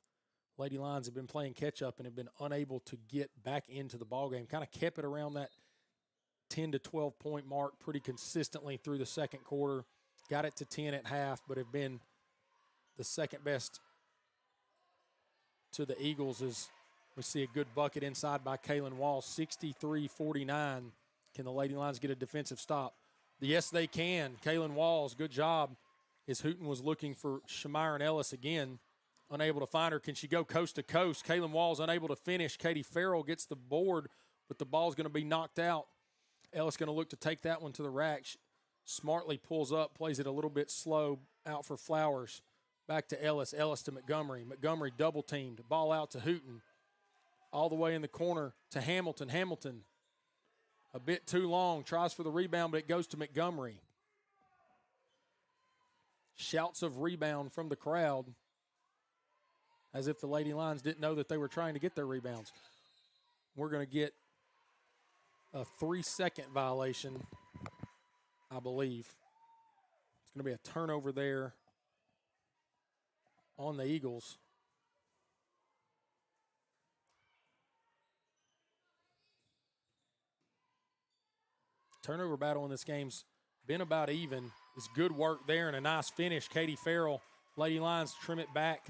Lady Lions have been playing catch-up and have been unable to get back into the ballgame. Kind of kept it around that 10 to 12-point mark pretty consistently through the second quarter. Got it to 10 at half, but have been the second best to the Eagles as we see a good bucket inside by Kaylin Wall. 63-49. Can the Lady Lions get a defensive stop? Yes, they can. Kaylin Walls, good job. As Hooten was looking for Shamira Ellis again, unable to find her. Can she go coast to coast? Kaylin Walls unable to finish. Katie Farrell gets the board, but the ball's going to be knocked out. Ellis going to look to take that one to the rack. Smartly pulls up, plays it a little bit slow, out for Flowers. Back to Ellis. Ellis to Montgomery. Montgomery double teamed. Ball out to Hooten. All the way in the corner to Hamilton. Hamilton, a bit too long. Tries for the rebound, but it goes to Montgomery. Shouts of rebound from the crowd, as if the Lady Lions didn't know that they were trying to get their rebounds. We're going to get a 3-second violation, I believe. It's going to be a turnover there on the Eagles. Turnover battle in this game's been about even. It's good work there and a nice finish. Katie Farrell, Lady Lions trim it back.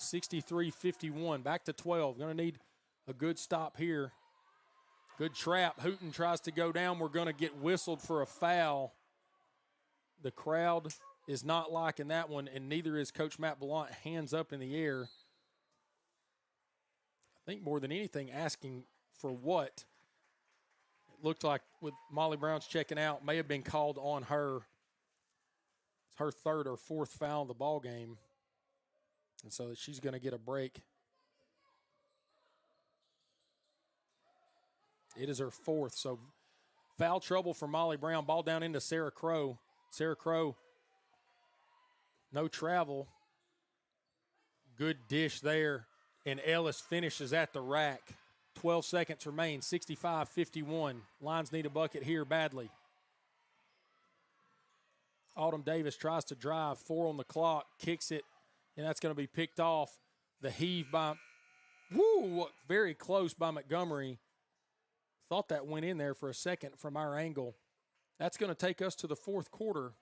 63-51, back to 12. Going to need a good stop here. Good trap. Hooten tries to go down. We're going to get whistled for a foul. The crowd is not liking that one, and neither is Coach Matt Blount. Hands up in the air. I think more than anything asking for what? It looked like with Molly Brown's checking out, may have been called on her. It's her third or fourth foul of the ball game. And so she's going to get a break. It is her fourth. So foul trouble for Molly Brown. Ball down into Sarah Crow. Sarah Crow, no travel. Good dish there. And Ellis finishes at the rack. 12 seconds remain. 65-51. Lions need a bucket here badly. Autumn Davis tries to drive. 4 on the clock. Kicks it. And that's going to be picked off. The heave by, very close by Montgomery. Thought that went in there for a second from our angle. That's going to take us to the fourth quarter.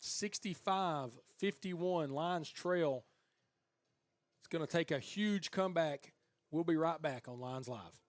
65-51, Lions trail. It's going to take a huge comeback. We'll be right back on Lions Live.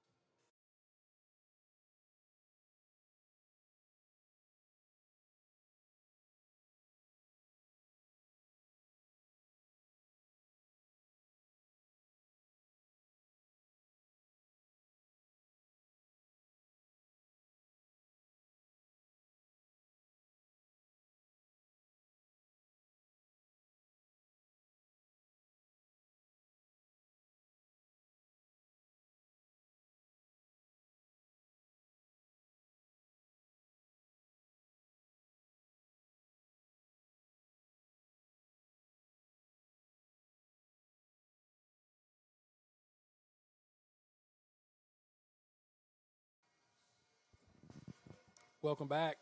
Welcome back.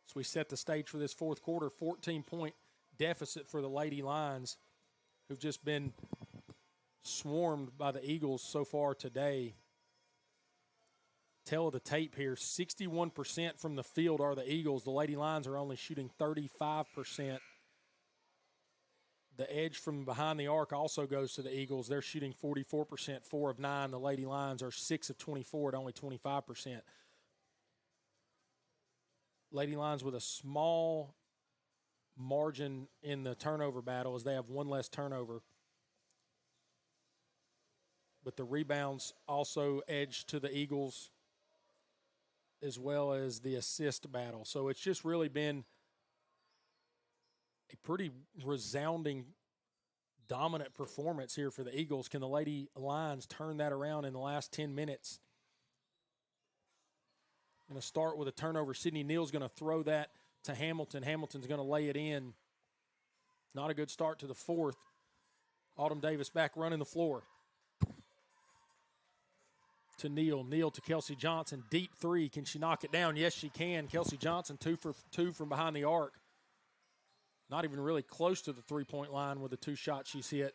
So we set the stage for this fourth quarter, 14-point deficit for the Lady Lions, who've just been swarmed by the Eagles so far today. Tail of the tape here, 61% from the field are the Eagles. The Lady Lions are only shooting 35%. The edge from behind the arc also goes to the Eagles. They're shooting 44%, 4 of 9. The Lady Lions are 6 of 24 at only 25%. Lady Lions with a small margin in the turnover battle as they have one less turnover. But the rebounds also edge to the Eagles as well as the assist battle. So it's just really been a pretty resounding, dominant performance here for the Eagles. Can the Lady Lions turn that around in the last 10 minutes? Going to start with a turnover. Sydney Neal's going to throw that to Hamilton. Hamilton's going to lay it in. Not a good start to the fourth. Autumn Davis back running the floor. To Neal. Neal to Kelsey Johnson. Deep three. Can she knock it down? Yes, she can. Kelsey Johnson, 2 for 2 from behind the arc. Not even really close to the three-point line with the 2 shots she's hit.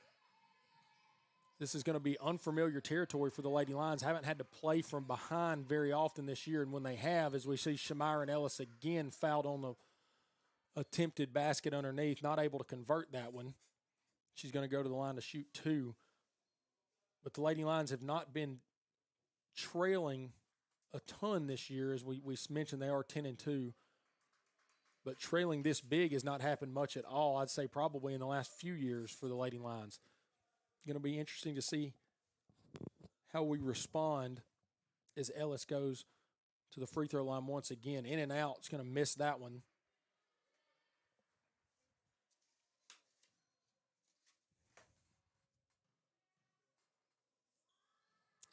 This is going to be unfamiliar territory for the Lady Lions. Haven't had to play from behind very often this year, and when they have, as we see Shamira and Ellis again fouled on the attempted basket underneath, not able to convert that one. She's going to go to the line to shoot 2. But the Lady Lions have not been trailing a ton this year. As we mentioned, they are 10-2. But trailing this big has not happened much at all, I'd say probably in the last few years for the Lady Lions. Going to be interesting to see how we respond as Ellis goes to the free throw line once again. In and out. It's going to miss that one.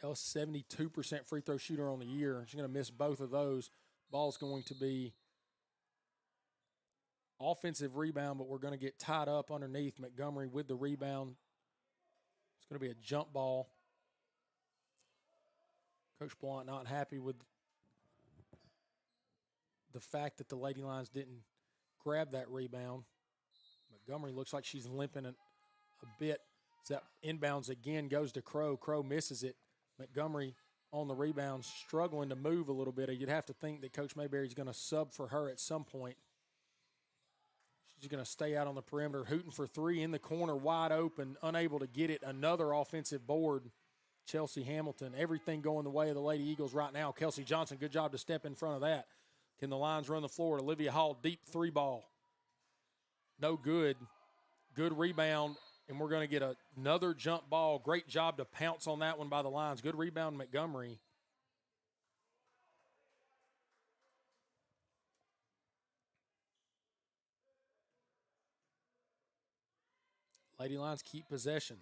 Ellis, 72% free throw shooter on the year. She's going to miss both of those. Ball's going to be offensive rebound, but we're going to get tied up underneath. Montgomery with the rebound. It's going to be a jump ball. Coach Blount not happy with the fact that the Lady Lions didn't grab that rebound. Montgomery looks like she's limping a bit. So that inbounds again goes to Crow. Crow misses it. Montgomery on the rebound, struggling to move a little bit. You'd have to think that Coach Mayberry's going to sub for her at some point. She's going to stay out on the perimeter, hooting for 3 in the corner, wide open, unable to get it. Another offensive board. Chelsea Hamilton, everything going the way of the Lady Eagles right now. Kelsey Johnson, good job to step in front of that. Can the Lions run the floor? Olivia Hall, deep 3 ball. No good. Good rebound, and we're going to get another jump ball. Great job to pounce on that one by the Lions. Good rebound, Montgomery. Lady Lions keep possession.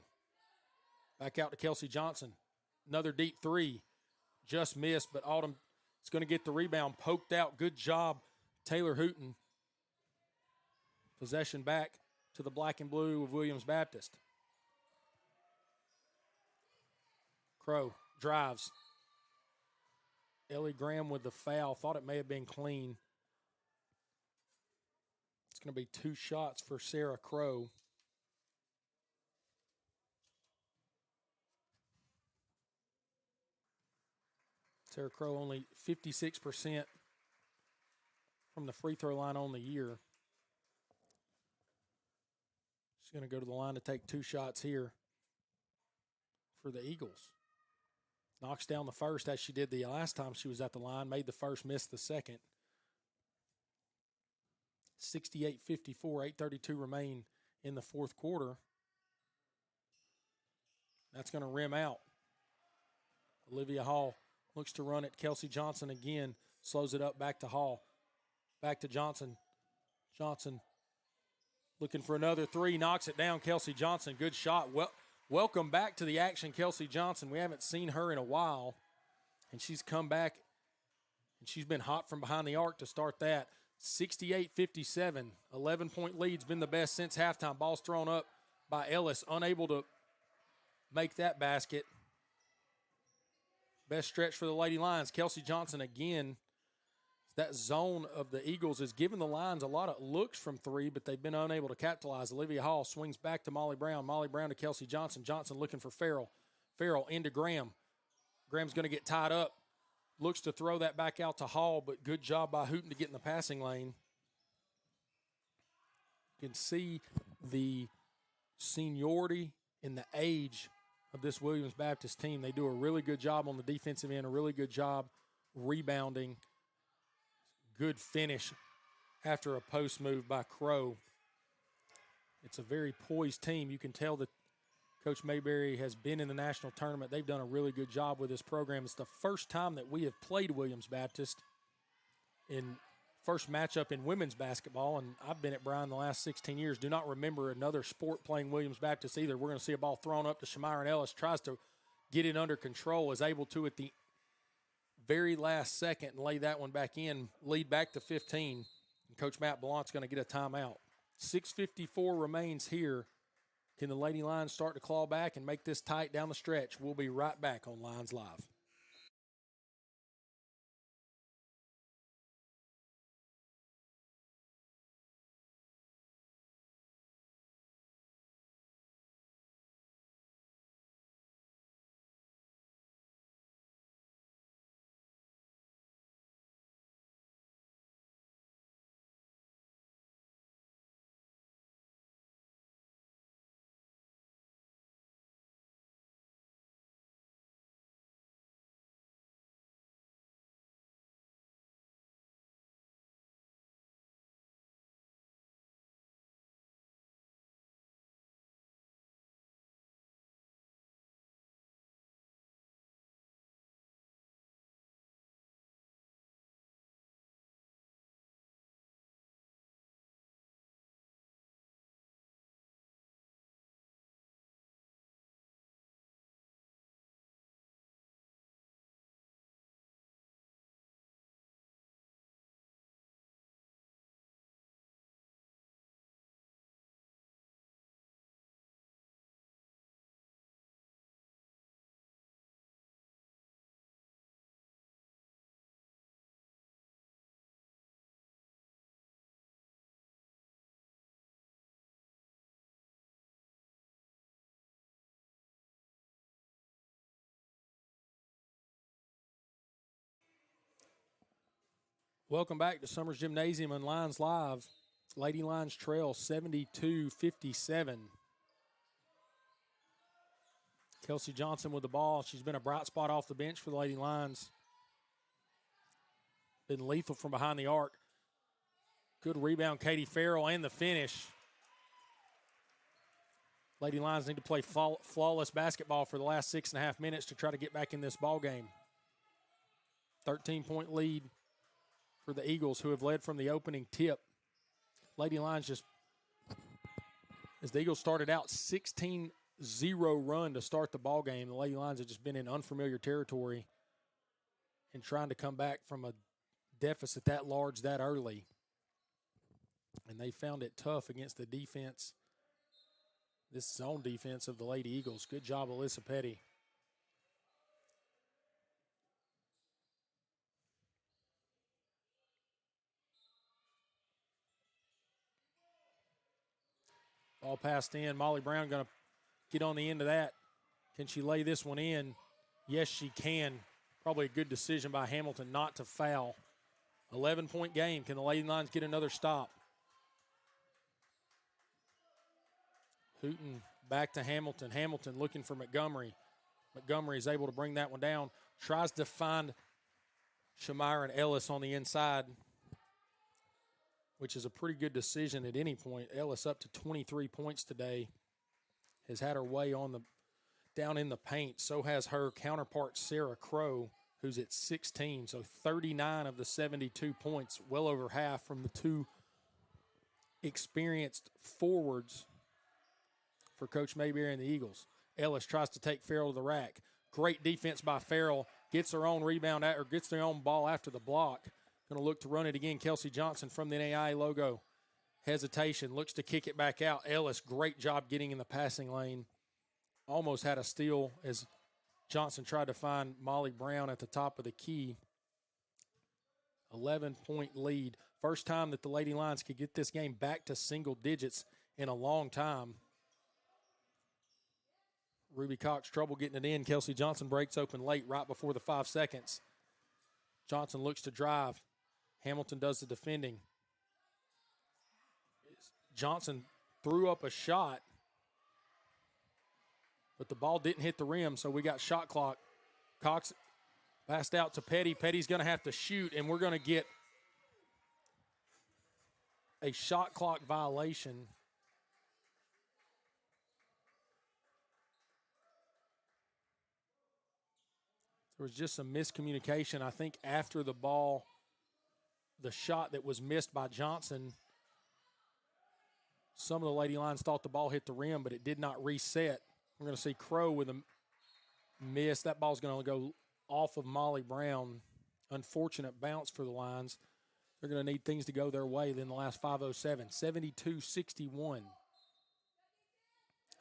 Back out to Kelsey Johnson. Another deep 3. Just missed, but Autumn is going to get the rebound. Poked out. Good job, Taylor Hooten. Possession back to the black and blue of Williams Baptist. Crow drives. Ellie Graham with the foul. Thought it may have been clean. It's going to be 2 shots for Sarah Crow. Sarah Crow only 56% from the free throw line on the year. She's going to go to the line to take 2 shots here for the Eagles. Knocks down the first as she did the last time she was at the line. Made the first, missed the second. 68-54, 8:32 remain in the fourth quarter. That's going to rim out. Olivia Hall looks to run it. Kelsey Johnson again. Slows it up back to Hall. Back to Johnson. Johnson looking for another 3. Knocks it down. Kelsey Johnson. Good shot. Welcome back to the action, Kelsey Johnson. We haven't seen her in a while. And she's come back. And she's been hot from behind the arc to start that. 68-57. 11-point lead's been the best since halftime. Ball's thrown up by Ellis. Unable to make that basket. Best stretch for the Lady Lions. Kelsey Johnson again. That zone of the Eagles is giving the Lions a lot of looks from 3, but they've been unable to capitalize. Olivia Hall swings back to Molly Brown. Molly Brown to Kelsey Johnson. Johnson looking for Farrell. Farrell into Graham. Graham's going to get tied up. Looks to throw that back out to Hall, but good job by Hooten to get in the passing lane. You can see the seniority and the age of this Williams Baptist team. They do a really good job on the defensive end, a really good job rebounding. Good finish after a post move by Crow. It's a very poised team. You can tell that Coach Mayberry has been in the national tournament. They've done a really good job with this program. It's the first time that we have played Williams Baptist in first matchup in women's basketball, and I've been at Bryan the last 16 years. Do not remember another sport playing Williams Baptist either. We're going to see a ball thrown up to Shamiron Ellis, tries to get it under control, is able to at the very last second and lay that one back in, lead back to 15. And Coach Matt Ballant's going to get a timeout. 6:54 remains here. Can the Lady Lions start to claw back and make this tight down the stretch? We'll be right back on Lions Live. Welcome back to Summers Gymnasium and Lions Live. Lady Lions trail 72-57. Kelsey Johnson with the ball. She's been a bright spot off the bench for the Lady Lions. Been lethal from behind the arc. Good rebound, Katie Farrell, and the finish. Lady Lions need to play flawless basketball for the last 6.5 minutes to try to get back in this ball game. 13-point lead for the Eagles, who have led from the opening tip. Lady Lions just, as the Eagles started out 16-0 run to start the ball game, the Lady Lions have just been in unfamiliar territory and trying to come back from a deficit that large that early. And they found it tough against the defense, this zone defense of the Lady Eagles. Good job, Alyssa Petty. Ball passed in. Molly Brown going to get on the end of that. Can she lay this one in? Yes, she can. Probably a good decision by Hamilton not to foul. 11-point game. Can the Lady Lions get another stop? Hooten back to Hamilton. Hamilton looking for Montgomery. Montgomery is able to bring that one down. Tries to find Shamira and Ellis on the inside, which is a pretty good decision at any point. Ellis up to 23 points today. Has had her way on the down in the paint. So has her counterpart, Sarah Crow, who's at 16. So 39 of the 72 points, well over half from the two experienced forwards for Coach Mayberry and the Eagles. Ellis tries to take Farrell to the rack. Great defense by Farrell. Gets her own rebound or gets their own ball after the block. Going to look to run it again. Kelsey Johnson from the NAIA logo. Hesitation. Looks to kick it back out. Ellis, great job getting in the passing lane. Almost had a steal as Johnson tried to find Molly Brown at the top of the key. 11-point lead. First time that the Lady Lions could get this game back to single digits in a long time. Ruby Cox trouble getting it in. Kelsey Johnson breaks open late right before the 5 seconds. Johnson looks to drive. Hamilton does the defending. Johnson threw up a shot, but the ball didn't hit the rim, so we got shot clock. Cox passed out to Petty. Petty's going to have to shoot, and we're going to get a shot clock violation. There was just some miscommunication, I think, after the ball, the shot that was missed by Johnson. Some of the Lady Lions thought the ball hit the rim, but it did not reset. We're going to see Crow with a miss. That ball's going to go off of Molly Brown. Unfortunate bounce for the Lions. They're going to need things to go their way in the last 5:07. 72-61.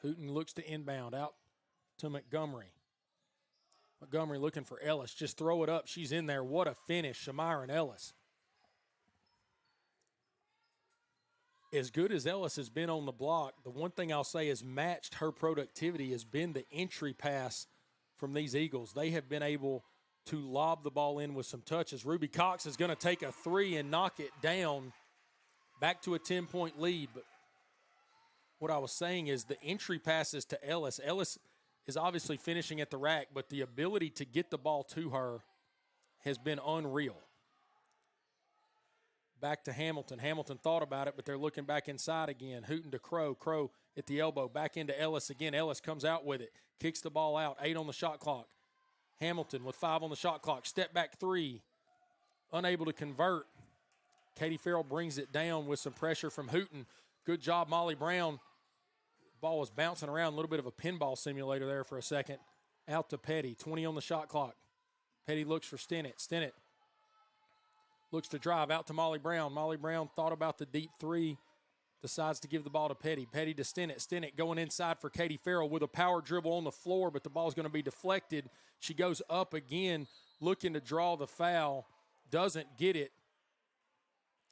Hooten looks to inbound out to Montgomery. Montgomery looking for Ellis. Just throw it up. She's in there. What a finish, Shamira and Ellis. As good as Ellis has been on the block, the one thing I'll say has matched her productivity has been the entry pass from these Eagles. They have been able to lob the ball in with some touches. Ruby Cox is going to take a three and knock it down, back to a 10-point lead. But what I was saying is the entry passes to Ellis. Ellis is obviously finishing at the rack, but the ability to get the ball to her has been unreal. Back to Hamilton. Hamilton thought about it, but they're looking back inside again. Hooten to Crow. Crow at the elbow. Back into Ellis again. Ellis comes out with it. Kicks the ball out. 8 on the shot clock. Hamilton with 5 on the shot clock. Step back 3. Unable to convert. Katie Farrell brings it down with some pressure from Hooten. Good job, Molly Brown. Ball was bouncing around. A little bit of a pinball simulator there for a second. Out to Petty. 20 on the shot clock. Petty looks for Stinnett. Stinnett looks to drive out to Molly Brown. Molly Brown thought about the deep three, decides to give the ball to Petty. Petty to Stinnett. Stinnett going inside for Katie Farrell with a power dribble on the floor, but the ball's going to be deflected. She goes up again, looking to draw the foul. Doesn't get it.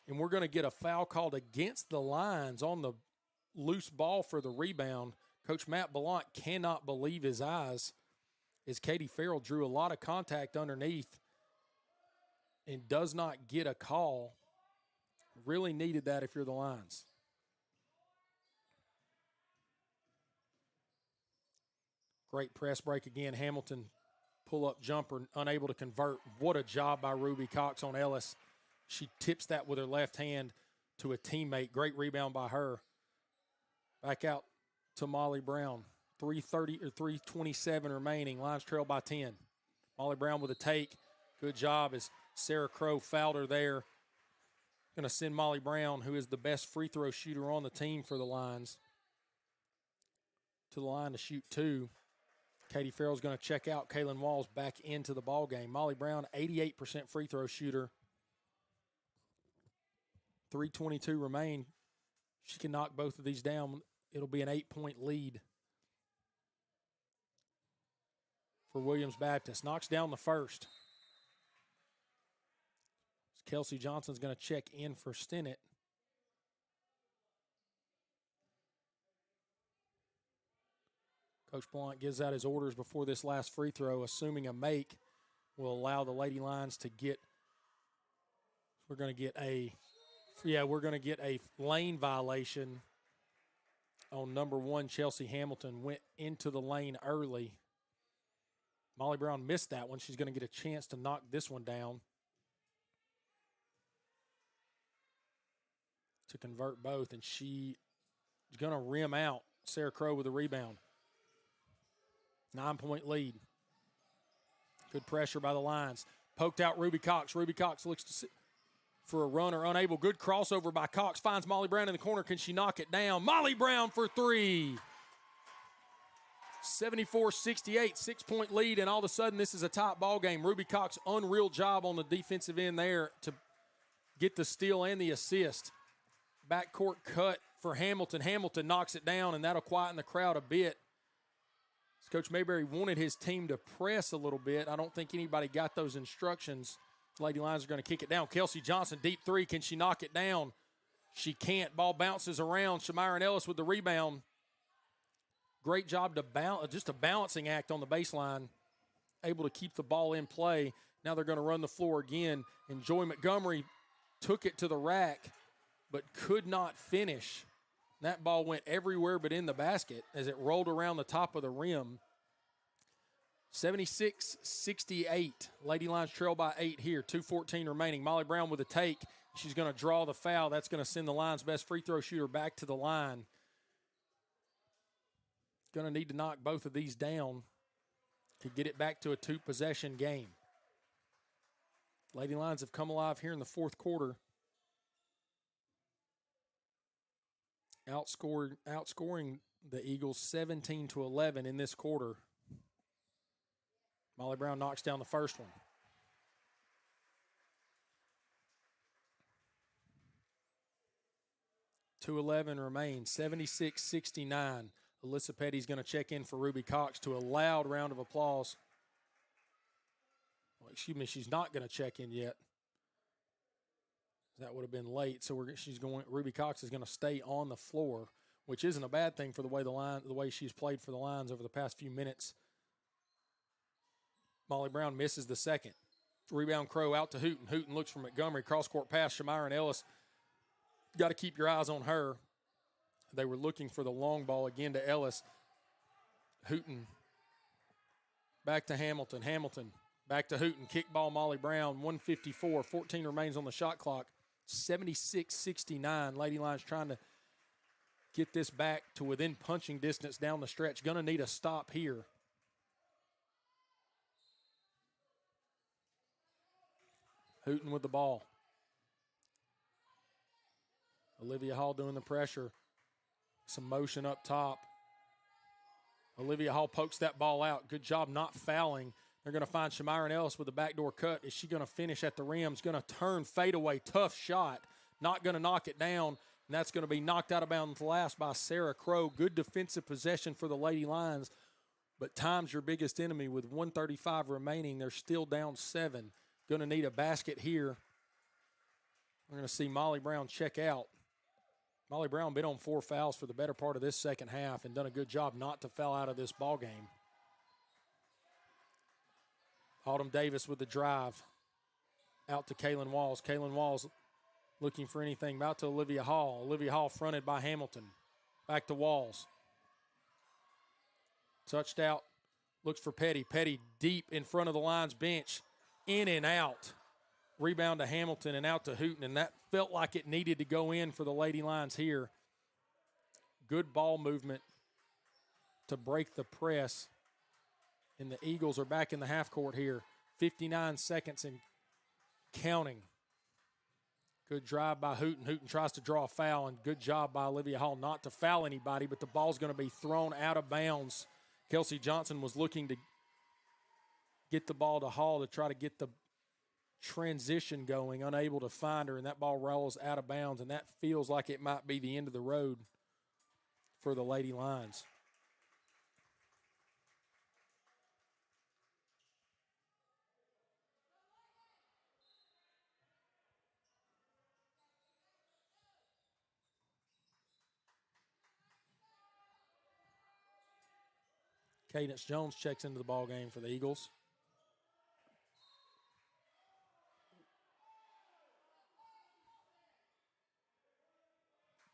And we're going to get a foul called against the Lions on the loose ball for the rebound. Coach Matt Ballant cannot believe his eyes as Katie Farrell drew a lot of contact underneath and does not get a call. Really needed that if you're the Lions. Great press break again. Hamilton pull-up jumper, unable to convert. What a job by Ruby Cox on Ellis. She tips that with her left hand to a teammate. Great rebound by her. Back out to Molly Brown. 3:27 remaining. Lions trail by 10. Molly Brown with a take. Good job as Sarah Crow fouled her there. Going to send Molly Brown, who is the best free throw shooter on the team for the Lions, to the line to shoot 2. Katie Farrell's going to check out. Kaylin Walls back into the ball game. Molly Brown, 88% free throw shooter. 3:22 remain. She can knock both of these down. It'll be an 8-point lead for Williams Baptist. Knocks down the first. Kelsey Johnson's going to check in for Stinnett. Coach Blunt gives out his orders before this last free throw, assuming a make will allow the Lady Lions to get We're going to get a lane violation on number 1. Chelsea Hamilton went into the lane early. Molly Brown missed that one. She's going to get a chance to knock this one down to convert both, and she is going to rim out. Sarah Crow with a rebound. 9-point lead. Good pressure by the Lions. Poked out Ruby Cox. Ruby Cox looks for a runner, unable. Good crossover by Cox. Finds Molly Brown in the corner. Can she knock it down? Molly Brown for 3. 74-68, 6-point lead, and all of a sudden this is a top ball game. Ruby Cox, unreal job on the defensive end there to get the steal and the assist. Backcourt cut for Hamilton. Hamilton knocks it down, and that'll quieten the crowd a bit. Coach Mayberry wanted his team to press a little bit. I don't think anybody got those instructions. Lady Lions are going to kick it down. Kelsey Johnson, deep three. Can she knock it down? She can't. Ball bounces around. Shamira Ellis with the rebound. Great job to balance, just a balancing act on the baseline. Able to keep the ball in play. Now they're going to run the floor again. And Joy Montgomery took it to the rack, but could not finish. That ball went everywhere but in the basket as it rolled around the top of the rim. 76-68. Lady Lions trail by 8 here. 2:14 remaining. Molly Brown with a take. She's going to draw the foul. That's going to send the Lions' best free throw shooter back to the line. Going to need to knock both of these down to get it back to a 2-possession game. Lady Lions have come alive here in the fourth quarter. Outscoring the Eagles 17-11 in this quarter. Molly Brown knocks down the first one. .211 remains, 76-69. Alyssa Petty's going to check in for Ruby Cox to a loud round of applause. Well, excuse me, she's not going to check in yet. That would have been late, so Ruby Cox is going to stay on the floor, which isn't a bad thing for the way she's played for the Lions over the past few minutes. Molly Brown misses the second. Rebound Crow out to Hooten. Hooten looks for Montgomery. Cross-court pass, Shamira Ellis. Got to keep your eyes on her. They were looking for the long ball again to Ellis. Hooten back to Hamilton. Hamilton back to Hooten. Kick ball, Molly Brown. 1:54. 14 remains on the shot clock. 76-69. Lady Lions trying to get this back to within punching distance down the stretch. Going to need a stop here. Hooten with the ball. Olivia Hall doing the pressure. Some motion up top. Olivia Hall pokes that ball out. Good job not fouling. They're going to find Shamira Ellis with a backdoor cut. Is she going to finish at the rim? Is going to turn fadeaway. Tough shot. Not going to knock it down. And that's going to be knocked out of bounds last by Sarah Crow. Good defensive possession for the Lady Lions. But time's your biggest enemy. With 1:35 remaining, they're still down 7. Going to need a basket here. We're going to see Molly Brown check out. Molly Brown been on 4 fouls for the better part of this second half and done a good job not to foul out of this ball game. Autumn Davis with the drive. Out to Kaylin Walls. Kaylin Walls looking for anything. Out to Olivia Hall. Olivia Hall fronted by Hamilton. Back to Walls. Touched out. Looks for Petty. Petty deep in front of the Lions bench. In and out. Rebound to Hamilton and out to Hooten. And that felt like it needed to go in for the Lady Lions here. Good ball movement to break the press. And the Eagles are back in the half court here. 59 seconds and counting. Good drive by Hooten. Hooten tries to draw a foul, and good job by Olivia Hall not to foul anybody, but the ball's going to be thrown out of bounds. Kelsey Johnson was looking to get the ball to Hall to try to get the transition going, unable to find her, and that ball rolls out of bounds, and that feels like it might be the end of the road for the Lady Lions. Cadence Jones checks into the ball game for the Eagles.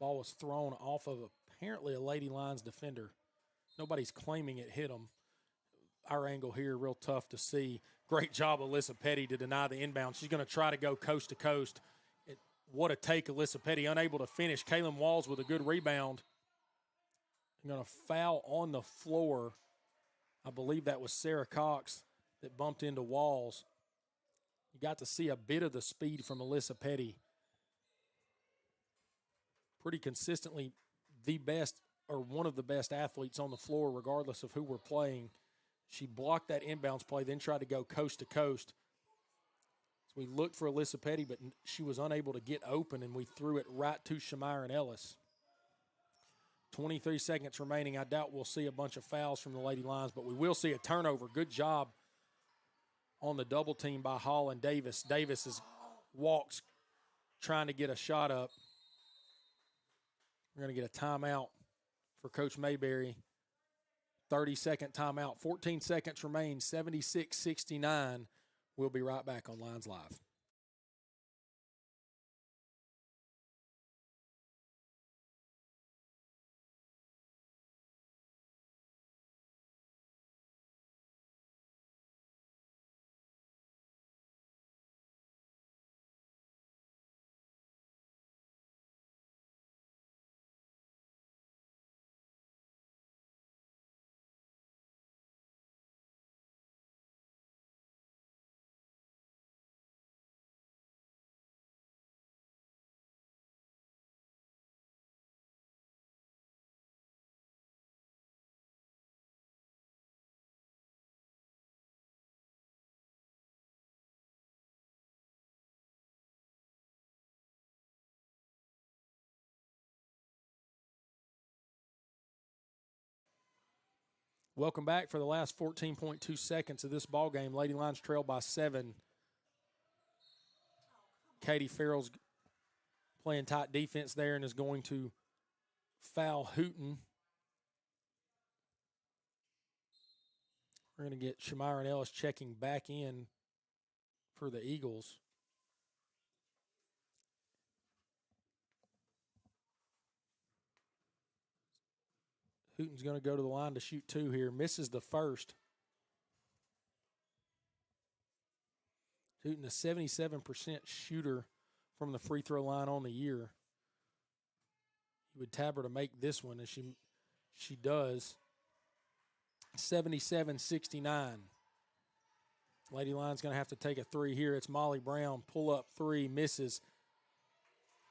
Ball was thrown off of apparently a Lady Lions defender. Nobody's claiming it hit him. Our angle here, real tough to see. Great job, Alyssa Petty, to deny the inbound. She's going to try to go coast to coast. What a take, Alyssa Petty, unable to finish. Kaylin Walls with a good rebound. Going to foul on the floor. I believe that was Sarah Cox that bumped into Walls. You got to see a bit of the speed from Alyssa Petty. Pretty consistently the best or one of the best athletes on the floor regardless of who we're playing. She blocked that inbounds play, then tried to go coast to coast. So we looked for Alyssa Petty, but she was unable to get open, and we threw it right to Shamira Ellis. 23 seconds remaining. I doubt we'll see a bunch of fouls from the Lady Lions, but we will see a turnover. Good job on the double team by Hall and Davis. Davis is walks trying to get a shot up. We're going to get a timeout for Coach Mayberry. 30-second timeout. 14 seconds remain. 76-69. We'll be right back on Lions Live. Welcome back for the last 14.2 seconds of this ball game. Lady Lions trail by 7. Katie Farrell's playing tight defense there and is going to foul Hooten. We're going to get Shamira and Ellis checking back in for the Eagles. Hooten's going to go to the line to shoot 2 here. Misses the first. Hooten, a 77% shooter from the free throw line on the year. You would tab her to make this one, and she does. 77-69. Lady Lions going to have to take a 3 here. It's Molly Brown. Pull up 3, misses.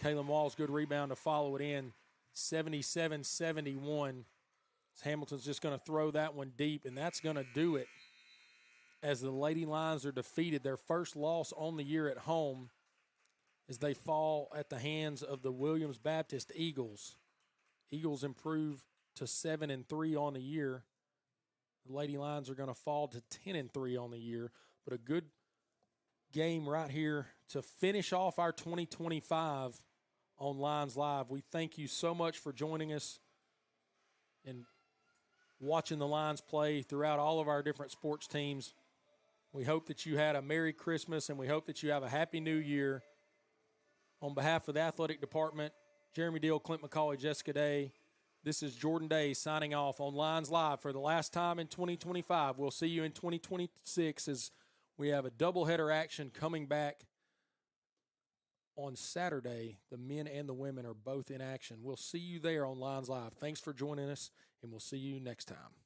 Kaylin Walls, good rebound to follow it in. 77-71. Hamilton's just going to throw that one deep, and that's going to do it as the Lady Lions are defeated. Their first loss on the year at home as they fall at the hands of the Williams Baptist Eagles. Eagles improve to 7-3 on the year. The Lady Lions are going to fall to 10-3 on the year, but a good game right here to finish off our 2025 on Lions Live. We thank you so much for joining us and watching the Lions play throughout all of our different sports teams. We hope that you had a Merry Christmas, and we hope that you have a Happy New Year. On behalf of the athletic department, Jeremy Deal, Clint McCauley, Jessica Day, this is Jordan Day signing off on Lions Live for the last time in 2025. We'll see you in 2026 as we have a doubleheader action coming back on Saturday. The men and the women are both in action. We'll see you there on Lions Live. Thanks for joining us, and we'll see you next time.